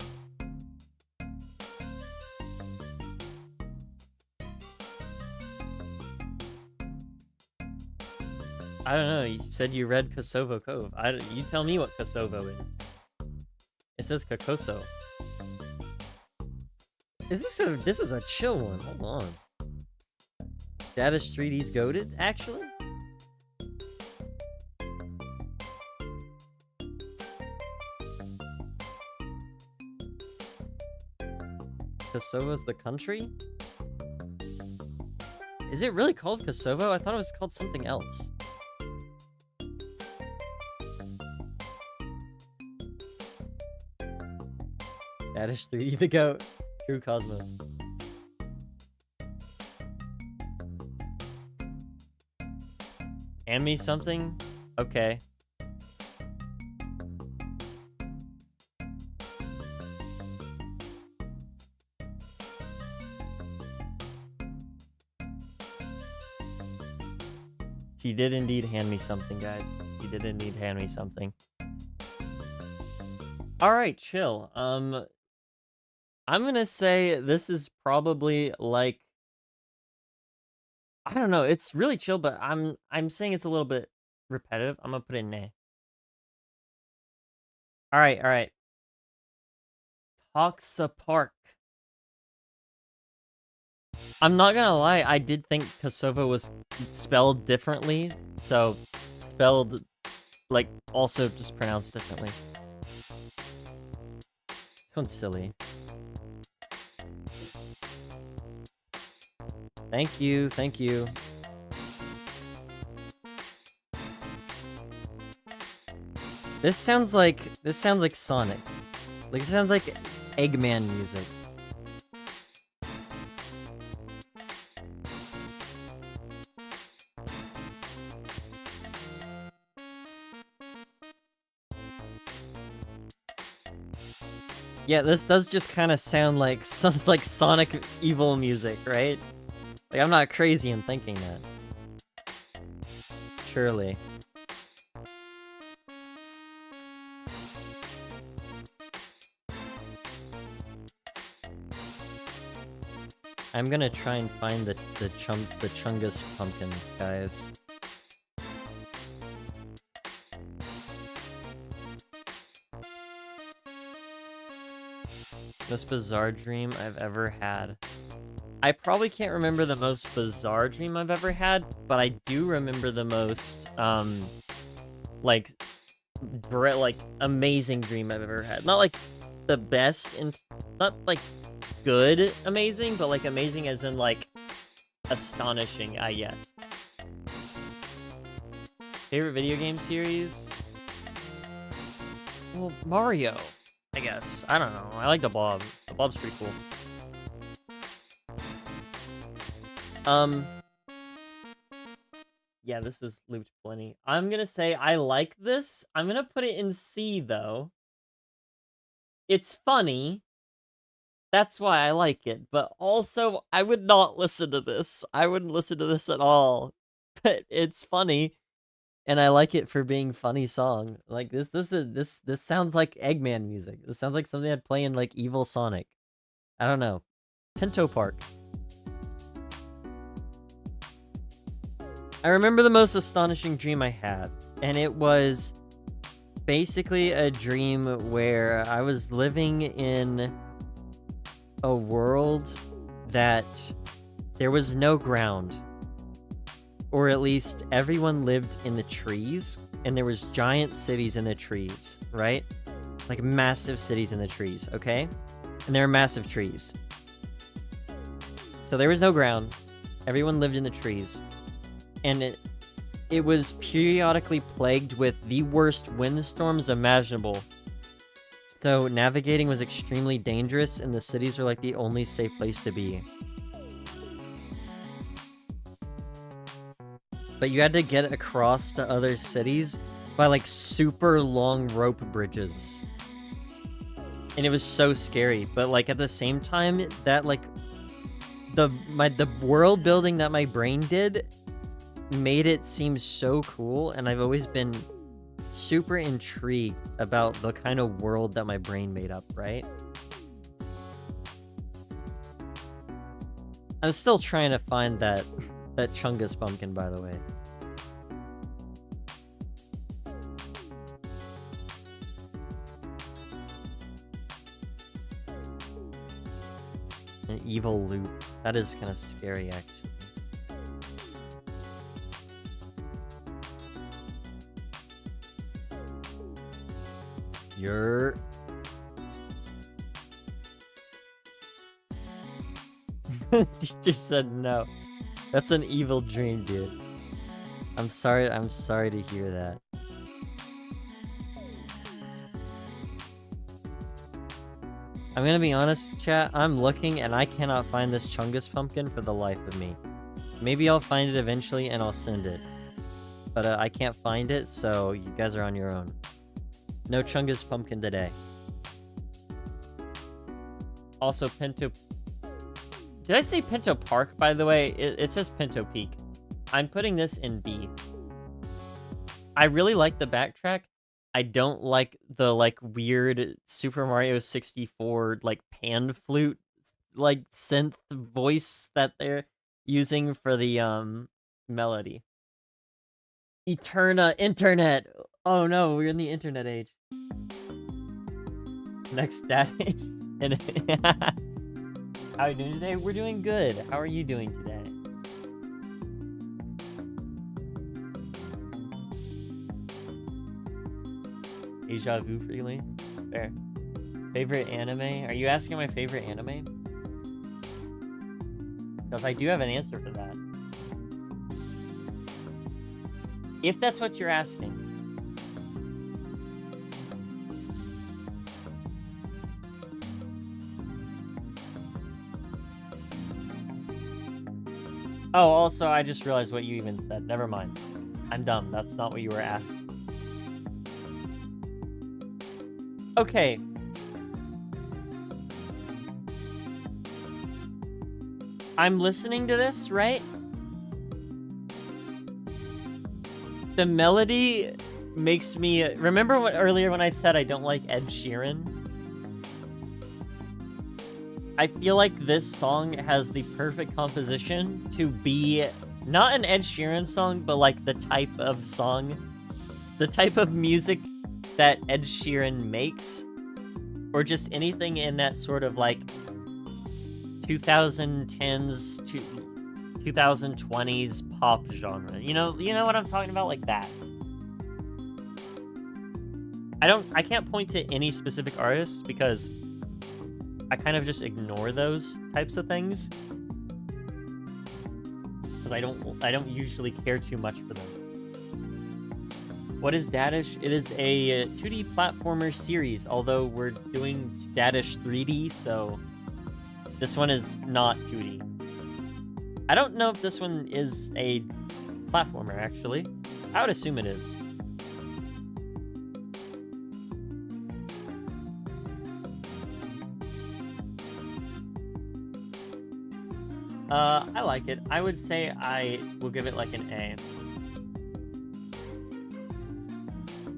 I don't know. You said you read Kosovo Cove. You tell me what Kosovo is. It says Kokoso. This is a chill one. Hold on. Dadish 3D's goated, actually? Kosovo's the country? Is it really called Kosovo? I thought it was called something else. Dadish 3D the goat. True Cosmos. Hand me something? Okay. She did indeed hand me something, guys. She did indeed hand me something. Alright, chill. I'm gonna say this is probably like... I don't know, it's really chill, but I'm saying it's a little bit repetitive. I'm gonna put in nay. Alright. Toxa Park. I'm not gonna lie, I did think Kosovo was spelled differently, so spelled, like, also just pronounced differently. This one's silly. Thank you, thank you. This sounds like Sonic. Like, it sounds like Eggman music. Yeah, this does just kind of sound like some like Sonic evil music, right? Like, I'm not crazy in thinking that. Surely. I'm gonna try and find the Chungus pumpkin, guys. Most bizarre dream I've ever had. I probably can't remember the most bizarre dream I've ever had, but I do remember the most, like amazing dream I've ever had. Not like the best, and not like good amazing, but like amazing as in like astonishing, I guess. Favorite video game series? Well, Mario, I guess. I don't know. I like the Blob. The Blob's pretty cool. Yeah, this is looped plenty. I'm gonna say I like this. I'm gonna put it in C, though. It's funny. That's why I like it. But also, I would not listen to this. I wouldn't listen to this at all. But it's funny. And I like it for being funny song. Like, this sounds like Eggman music. This sounds like something I'd play in, like, Evil Sonic. I don't know. Pinto Park. I remember the most astonishing dream I had, and it was basically a dream where I was living in a world that there was no ground, or at least everyone lived in the trees, and there was giant cities in the trees, right? Like massive cities in the trees, okay? And there are massive trees. So there was no ground. Everyone lived in the trees. And it was periodically plagued with the worst windstorms imaginable. So navigating was extremely dangerous, and the cities were like the only safe place to be. But you had to get across to other cities by like super long rope bridges. And it was so scary, but like at the same time, that like the world building that my brain did made it seem so cool, and I've always been super intrigued about the kind of world that my brain made up, right? I'm still trying to find that Chungus pumpkin, by the way. An evil loop. That is kind of scary, actually. Teacher said no. That's an evil dream, dude. I'm sorry to hear that. I'm gonna be honest, chat, I'm looking and I cannot find this Chungus pumpkin for the life of me. Maybe I'll find it eventually and I'll send it. But I can't find it, so you guys are on your own. No Chungus pumpkin today. Also, Pinto... Did I say Pinto Park, by the way? It says Pinto Peak. I'm putting this in B. I really like the backtrack. I don't like the, like, weird Super Mario 64, like, pan flute, like, synth voice that they're using for the, melody. Internet! Oh no, we're in the internet age. Next Dadish. How are you doing today? We're doing good. How are you doing today? Deja vu freely? Fair. Favorite anime? Are you asking my favorite anime? Because I do have an answer for that. If that's what you're asking. Oh, also, I just realized what you even said. Never mind. I'm dumb. That's not what you were asking. Okay. I'm listening to this, right? The melody makes me... Remember what earlier when I said I don't like Ed Sheeran? I feel like this song has the perfect composition to be not an Ed Sheeran song, but like the type of song, the type of music that Ed Sheeran makes, or just anything in that sort of like 2010s to 2020s pop genre. You know what I'm talking about, like that. I can't point to any specific artists because I kind of just ignore those types of things because I don't usually care too much for them. What is Dadish? It is a 2D platformer series, although we're doing Dadish 3D, so this one is not 2D. I don't know if this one is a platformer, actually. I would assume it is. I like it. I would say I will give it like an A.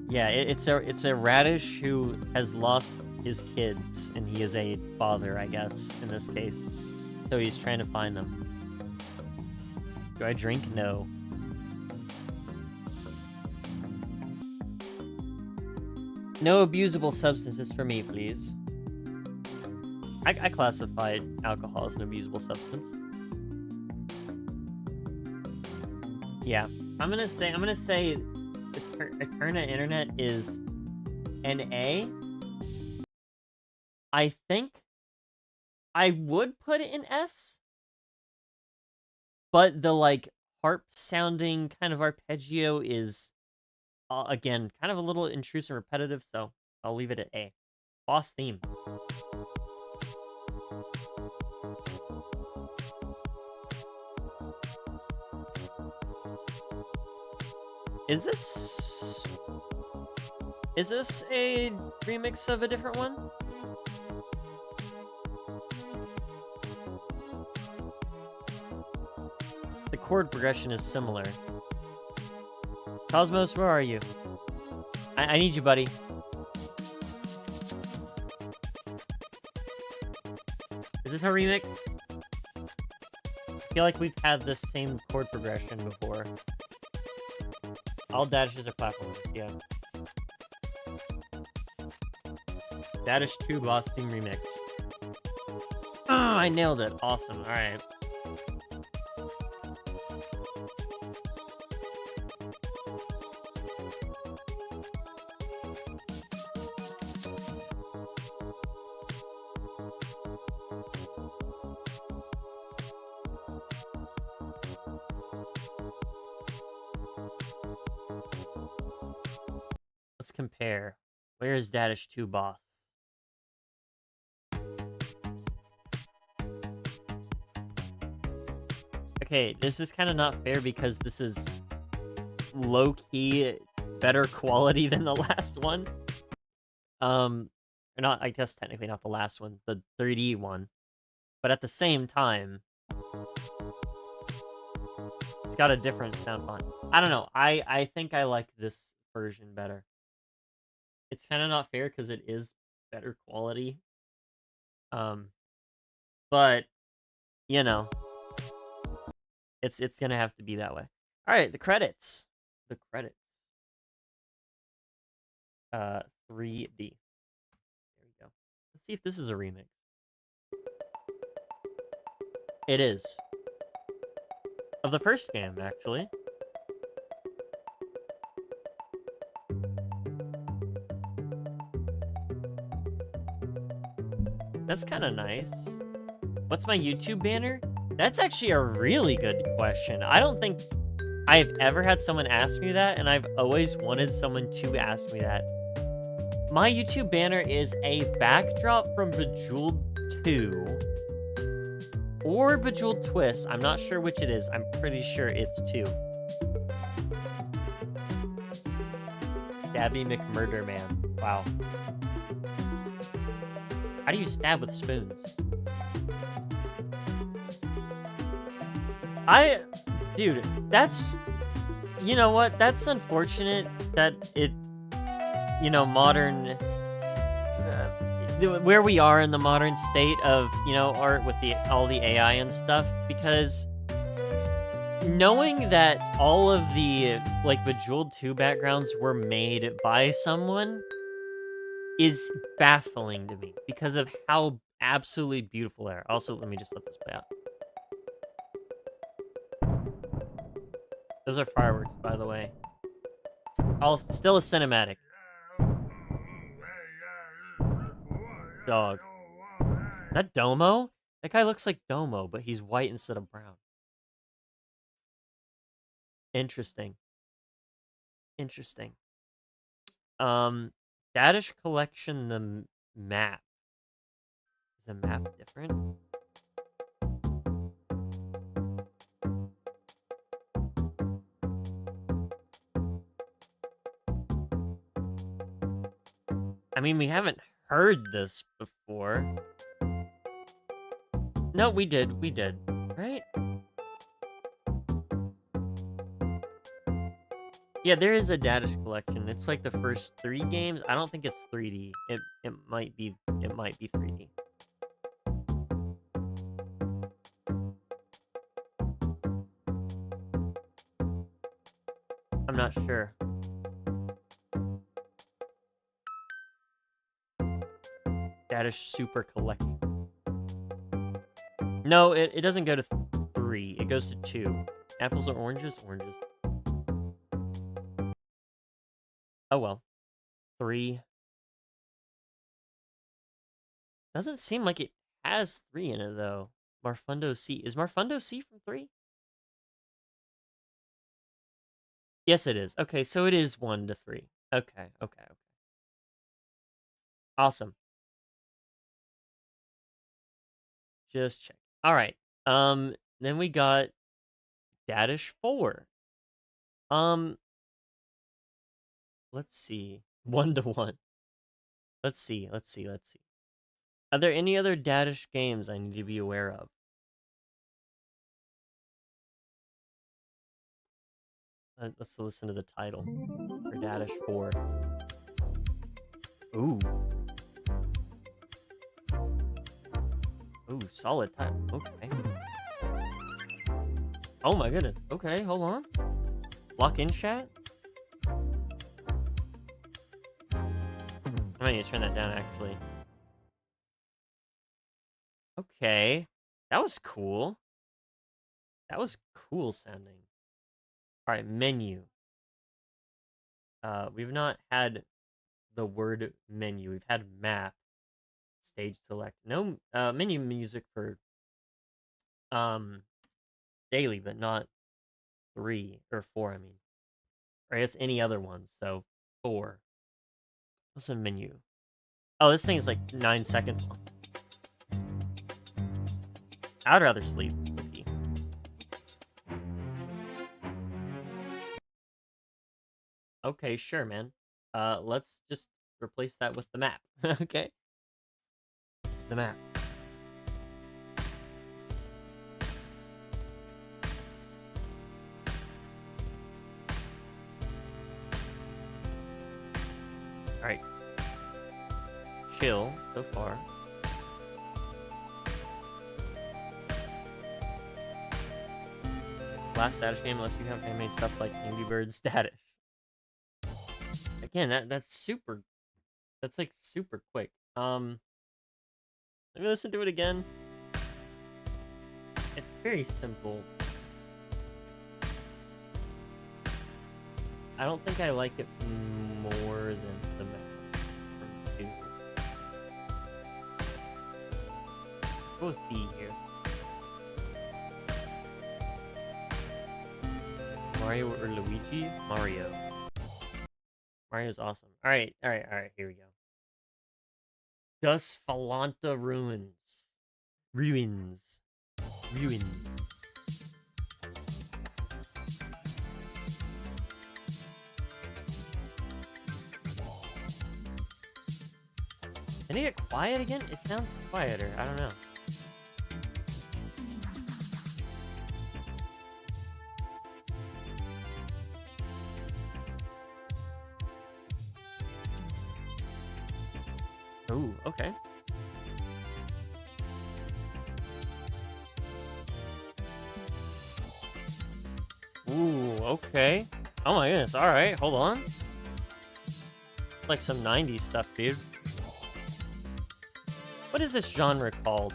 Yeah, it's a radish who has lost his kids, and he is a father, I guess, in this case. So he's trying to find them. Do I drink? No. No abusable substances for me, please. I classified alcohol as an abusable substance. Yeah, I'm gonna say Eterna Internet is an A. I think I would put it in S, but the like harp sounding kind of arpeggio is again kind of a little intrusive and repetitive, so I'll leave it at A. Boss theme. Is this a remix of a different one? The chord progression is similar. Cosmos, where are you? I need you, buddy. Is this a remix? I feel like we've had this same chord progression before. All Dadishes are platformers, yeah. Dadish 2 boss theme remix. Oh, I nailed it. Awesome. Alright. Let's compare. Where is Dadish 2 boss? Okay, this is kind of not fair because this is low-key better quality than the last one. Or not, I guess technically not the last one, the 3D one. But at the same time, it's got a different sound font. I don't know. I think I like this version better. It's kind of not fair because it is better quality. But you know, it's gonna have to be that way. All right, the credits. The credits. 3D. There we go. Let's see if this is a remix. It is. Of the first game, actually. That's kind of nice. What's my YouTube banner? That's actually a really good question. I don't think I've ever had someone ask me that, and I've always wanted someone to ask me that. My YouTube banner is a backdrop from Bejeweled 2 or Bejeweled Twist. I'm not sure which it is. I'm pretty sure it's 2. Stabby McMurder Man. Wow. How do you stab with spoons? Dude, that's... You know what? That's unfortunate that it... You know, modern... where we are in the modern state of, you know, art with all the AI and stuff, because... Knowing that all of the, like, Bejeweled 2 backgrounds were made by someone is baffling to me because of how absolutely beautiful they are. Also, let me just let this play out. Those are fireworks, by the way. Still a cinematic. Dog. Is that Domo? That guy looks like Domo, but he's white instead of brown. Interesting. Interesting. Dadish collection, the map. Is the map different? I mean, we haven't heard this before. No, we did, right? Yeah, there is a Dadish collection. It's like the first 3 games. I don't think it's 3D. It might be 3D. I'm not sure. Dadish Super Collection. No, it doesn't go to 3. It goes to 2. Apples or oranges? Oranges. Oh well. 3. Doesn't seem like it has 3 in it, though. Marfundo C. Is Marfundo C from 3? Yes, it is. Okay, so it is 1 to 3. Okay. Awesome. Just check. All right. Then we got Dadish 4. Let's see. 1 to 1. Let's see. Are there any other Dadish games I need to be aware of? Let's listen to the title for Dadish 4. Ooh. Ooh, solid title. Okay. Oh my goodness. Okay, hold on. Lock in chat? I might need to turn that down, actually. Okay. That was cool. That was cool sounding. Alright, menu. We've not had the word menu. We've had map. Stage select. No menu music for daily, but not 3 or 4, I mean. Or I guess any other one, so 4. What's a menu? Oh, this thing is like 9 seconds long. I'd rather sleep. Okay, sure, man. Let's just replace that with the map. Okay? The map. Alright. Chill so far. Last Dadish game lets you have anime stuff like Angry Birds Dadish. Again, that's super. That's like super quick. Let me listen to it again. It's very simple. I don't think I like it more than the map from 2. Go with B here. Mario or Luigi? Mario. Mario's awesome. Alright, here we go. Das Falanta Ruins. Ruins. Can it get quiet again? It sounds quieter. I don't know. Ooh, okay. Ooh, okay. Oh my goodness, alright, hold on. Like some 90s stuff, dude. What is this genre called?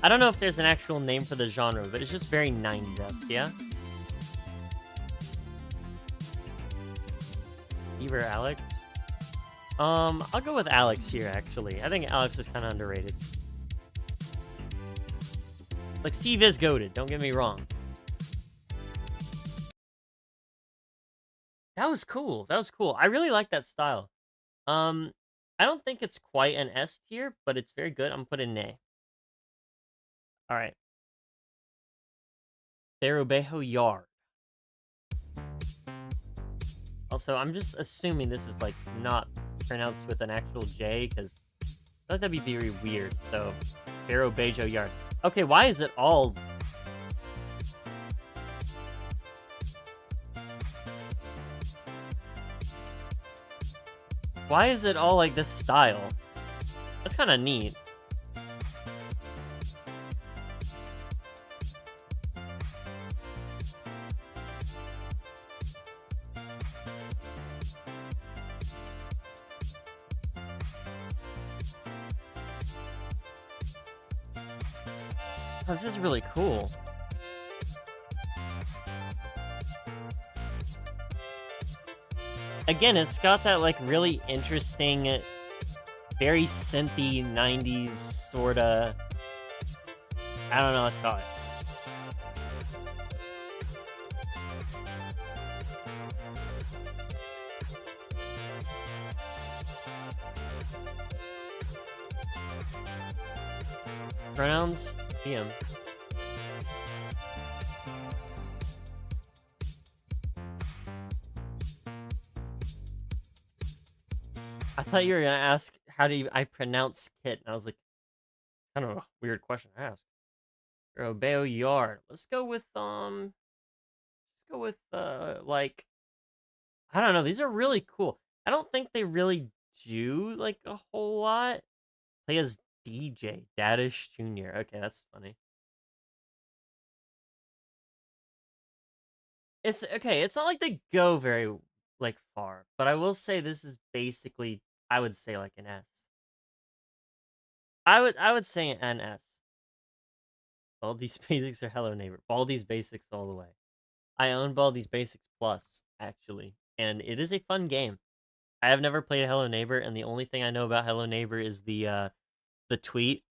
I don't know if there's an actual name for the genre, but it's just very 90s-esque, yeah? Eber Alex? I'll go with Alex here, actually. I think Alex is kind of underrated. Like, Steve is goated, don't get me wrong. That was cool. That was cool. I really like that style. I don't think it's quite an S tier, but it's very good. I'm gonna put it in A. All right. Berobejo Yard. Also, I'm just assuming this is like not pronounced with an actual J because I thought that'd be very weird. So, Berobejo Yard. Okay, why is it all? Why is it all like this style? That's kind of neat. This is really cool. Again, it's got that like really interesting, very synthy 90s sorta. I don't know what to call it. Pronouns? DM. I thought you were gonna ask how do I pronounce Kitt, and I was like, kind of a weird question to ask. Robeo Yard. Let's go with like, I don't know. These are really cool. I don't think they really do like a whole lot. Play as DJ Dadish Jr. Okay, that's funny. It's okay. It's not like they go very like far, but I will say this is basically, I would say like an S. I would say an S. Baldi's Basics or Hello Neighbor. Baldi's Basics all the way. I own Baldi's Basics Plus actually, and it is a fun game. I have never played Hello Neighbor, and the only thing I know about Hello Neighbor is the tweet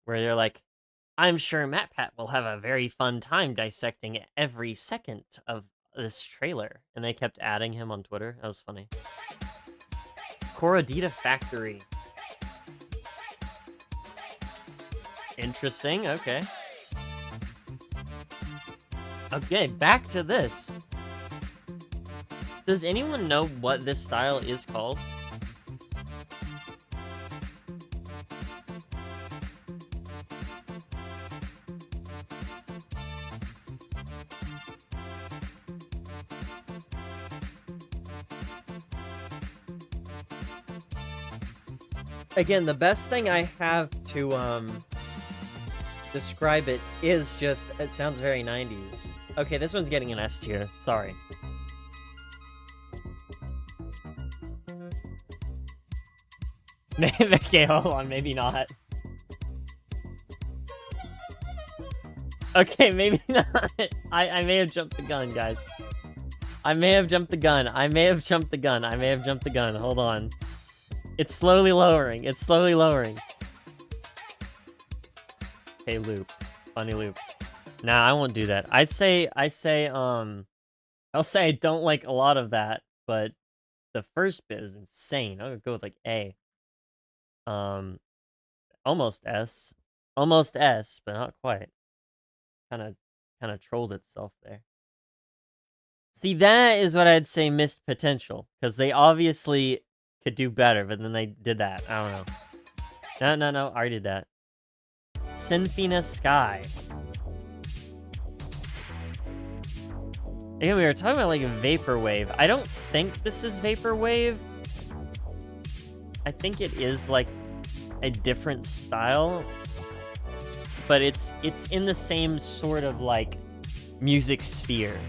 where they're like, I'm sure MatPat will have a very fun time dissecting every second of this trailer. And they kept adding him on Twitter. That was funny. Coradita Factory. Interesting, okay. Okay, back to this. Does anyone know what this style is called? Again, the best thing I have to describe it is just, it sounds very 90s. Okay, this one's getting an S tier. Sorry. Okay, hold on, maybe not. Okay, maybe not. I may have jumped the gun, guys. I may have jumped the gun. I may have jumped the gun. I may have jumped the gun. Hold on. It's slowly lowering. It's slowly lowering. Hey, loop. Funny loop. Nah, I won't do that. I'll say I don't like a lot of that, but the first bit is insane. I'm gonna go with like A. Almost S. Almost S, but not quite. Kinda trolled itself there. See, that is what I'd say missed potential, because they obviously could do better, but then they did that. I don't know. No, I already did that. Sinfina Sky. Again, we were talking about like Vaporwave. I don't think this is Vaporwave. I think it is like a different style, but it's in the same sort of like music sphere.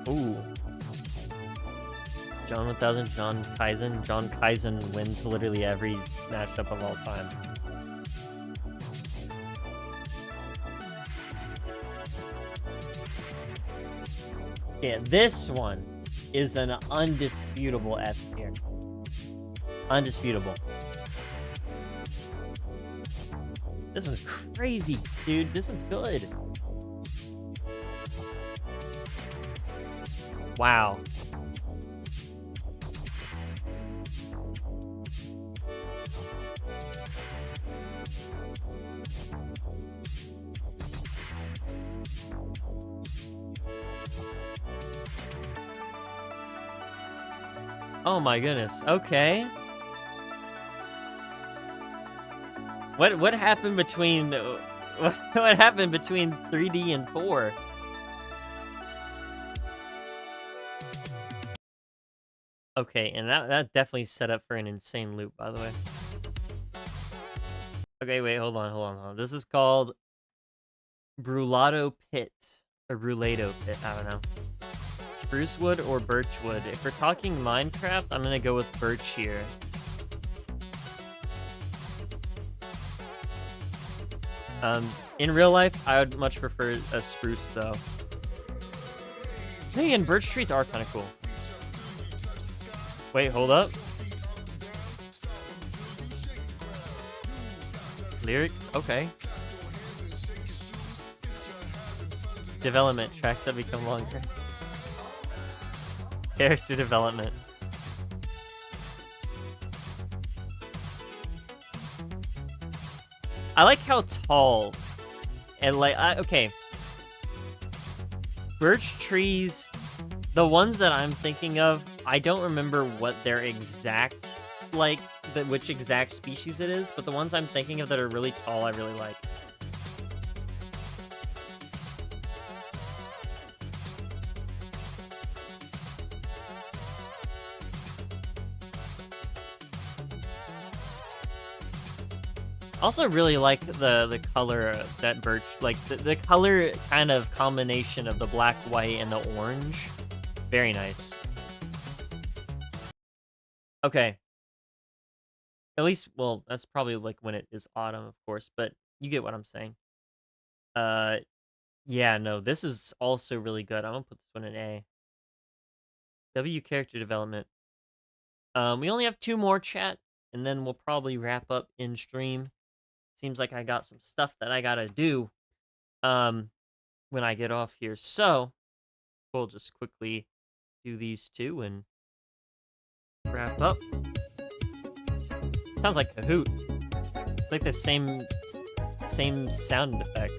Ooh. John 1000, John Kaizen. John Kaizen wins literally every matchup of all time. Yeah, this one is an undisputable S tier. Undisputable. This one's crazy, dude. This one's good. Wow. Oh my goodness. Okay. What happened between what happened between 3D and 4? Okay, and that definitely set up for an insane loop, by the way. Okay, wait, hold on. This is called Brulado Pit or Brulado Pit. I don't know. Spruce wood or birch wood? If we're talking Minecraft, I'm gonna go with birch here. In real life, I would much prefer a spruce though. Hey, and birch trees are kind of cool. Wait, hold up. Lyrics? Okay. Development. Tracks that become longer. Character development. I like how tall and like, okay. Birch trees, the ones that I'm thinking of, I don't remember what their exact, like, which exact species it is, but the ones I'm thinking of that are really tall, I really like. Also really like the color that birch, like the color kind of combination of the black, white, and the orange. Very nice. Okay. At least, well, that's probably like when it is autumn, of course, but you get what I'm saying. Yeah, no, this is also really good. I'm gonna put this one in A. W character development. We only have 2 more, chat, and then we'll probably wrap up in stream. Seems like I got some stuff that I gotta do when I get off here. So we'll just quickly do these 2 and wrap up. Sounds like Kahoot. It's like the same sound effect.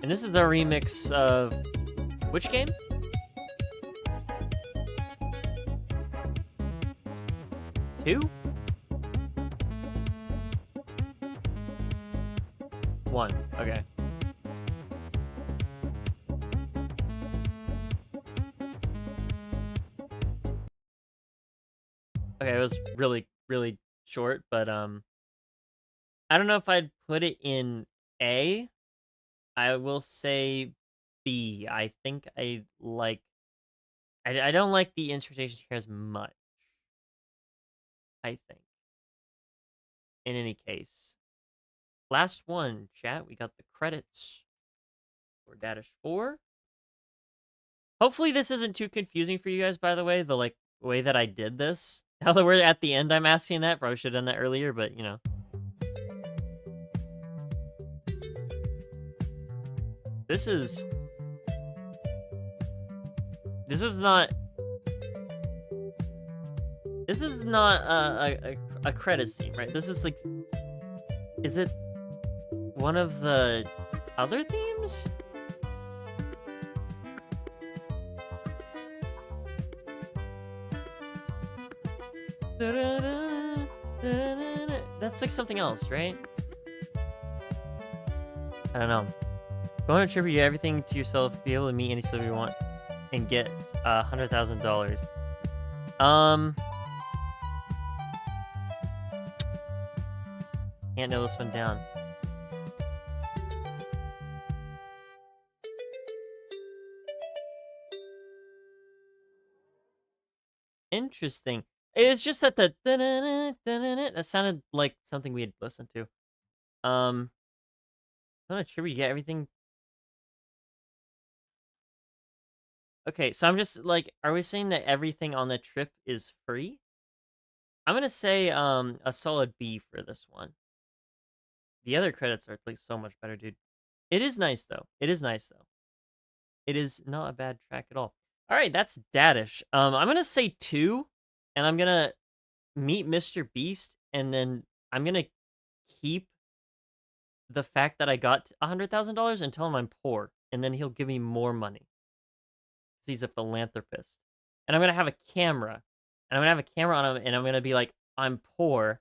And this is a remix of which game? Two? 1. Okay. Okay, it was really, really short, but I don't know if I'd put it in A. I will say B. I think I don't like the instrumentation here as much, I think. In any case. Last one, chat. We got the credits for Dadish 4. Hopefully this isn't too confusing for you guys, by the way, the like way that I did this. Now that we're at the end, I'm asking that. Probably should have done that earlier, but you know. This is not a credit scene, right? This is like, is it one of the other themes? that's like something else, right? I don't know. Go on a trip, you get everything to yourself, be able to meet any celebrity you want, and get $100,000. Can't nail this one down. Interesting. It's just that the that sounded like something we had listened to. I'm not sure we get everything. Okay, so I'm just like, are we saying that everything on the trip is free? I'm gonna say a solid B for this one. The other credits are at least so much better, dude. It is nice though. It is nice though. It is not a bad track at all. All right, that's Dadish. I'm gonna say 2, and I'm gonna meet Mr. Beast, and then I'm gonna keep the fact that I got $100,000 and tell him I'm poor, and then he'll give me more money. He's a philanthropist, and I'm gonna have a camera, and I'm gonna have a camera on him, and I'm gonna be like, I'm poor,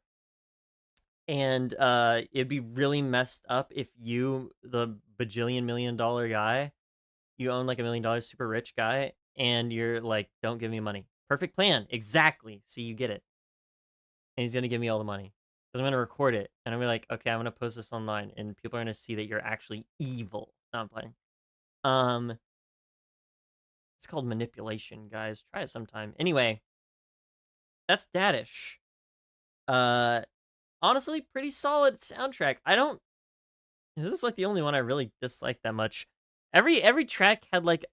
and it'd be really messed up if you, the bajillion $1 million guy, you own like $1 million, super rich guy, and you're like, don't give me money. Perfect plan, exactly. See, you get it. And he's gonna give me all the money. Because I'm gonna record it, and I'm gonna be like, okay, I'm gonna post this online, and people are gonna see that you're actually evil. No, I'm playing. It's called manipulation, guys. Try it sometime. Anyway, that's Dadish. Honestly, pretty solid soundtrack. This is like the only one I really disliked that much. Every track had like,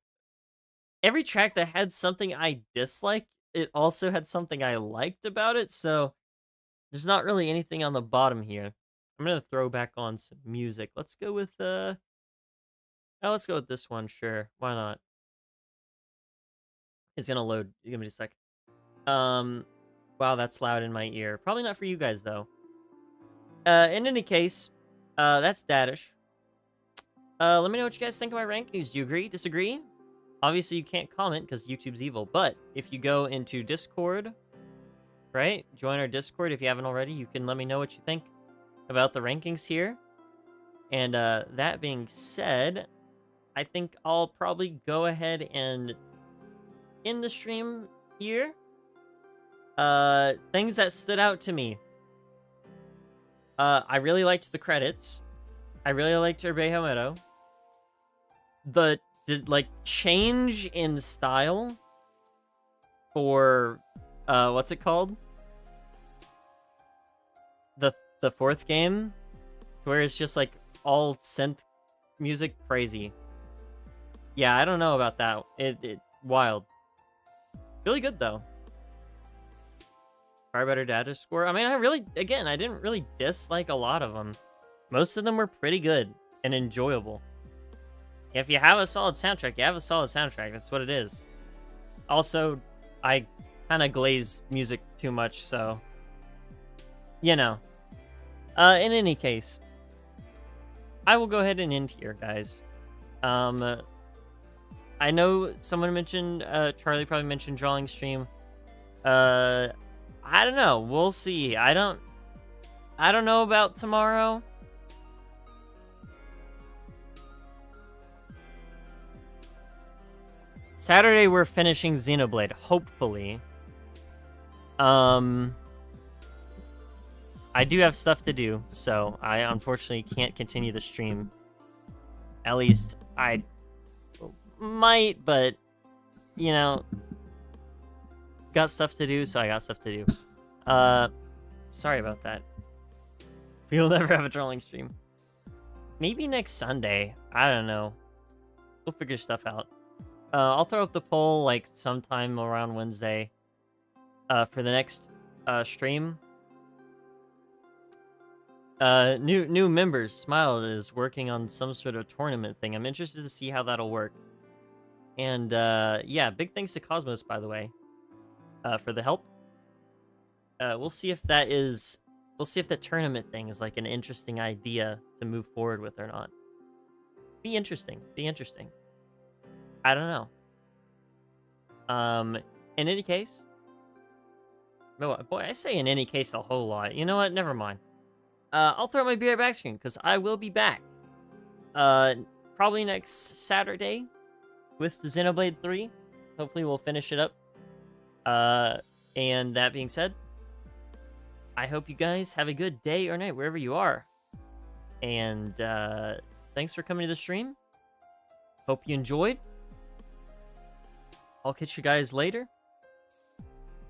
every track that had something I disliked, it also had something I liked about it, so there's not really anything on the bottom here. I'm gonna throw back on some music. Let's go with let's go with this one, sure. Why not? It's gonna load. Give me a sec. Wow, that's loud in my ear. Probably not for you guys though. In any case, that's Dadish. Let me know what you guys think of my rankings. Do you agree? Disagree? Obviously, you can't comment because YouTube's evil. But if you go into Discord, right? Join our Discord if you haven't already. You can let me know what you think about the rankings here. And that being said, I think I'll probably go ahead and end the stream here. Things that stood out to me. I really liked the credits. I really liked Urbejo Meadow. The like change in style for what's it called? The fourth game, where it's just like all synth music crazy. Yeah, I don't know about that. It wild. Really good though. Far better data score. I mean, I didn't really dislike a lot of them. Most of them were pretty good and enjoyable. If you have a solid soundtrack, you have a solid soundtrack. That's what it is. Also, I kind of glaze music too much, so you know. In any case, I will go ahead and end here, guys. I know someone mentioned, Charlie probably mentioned drawing stream. I don't know. We'll see. I don't know about tomorrow. Saturday we're finishing Xenoblade, hopefully. I do have stuff to do, so I unfortunately can't continue the stream. At least I might, but you know, got stuff to do, so I got stuff to do. Sorry about that. We'll never have a drawing stream. Maybe next Sunday. I don't know. We'll figure stuff out. I'll throw up the poll like sometime around Wednesday. For the next stream. New members. Smile is working on some sort of tournament thing. I'm interested to see how that'll work. And yeah, big thanks to Cosmos, by the way, for the help. We'll see if that is. We'll see if the tournament thing is like an interesting idea to move forward with or not. Be interesting. Be interesting. I don't know. In any case, boy, I say in any case a whole lot. You know what? Never mind. I'll throw my Be Right Back screen because I will be back. Probably next Saturday with the Xenoblade 3. Hopefully we'll finish it up. And that being said, I hope you guys have a good day or night wherever you are. And thanks for coming to the stream. Hope you enjoyed. I'll catch you guys later.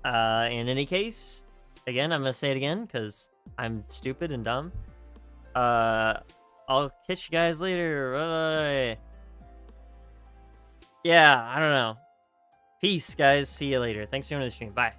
In any case, again, I'm gonna say it again because I'm stupid and dumb. I'll catch you guys later. Yeah, I don't know. Peace, guys. See you later. Thanks for coming to the stream. Bye.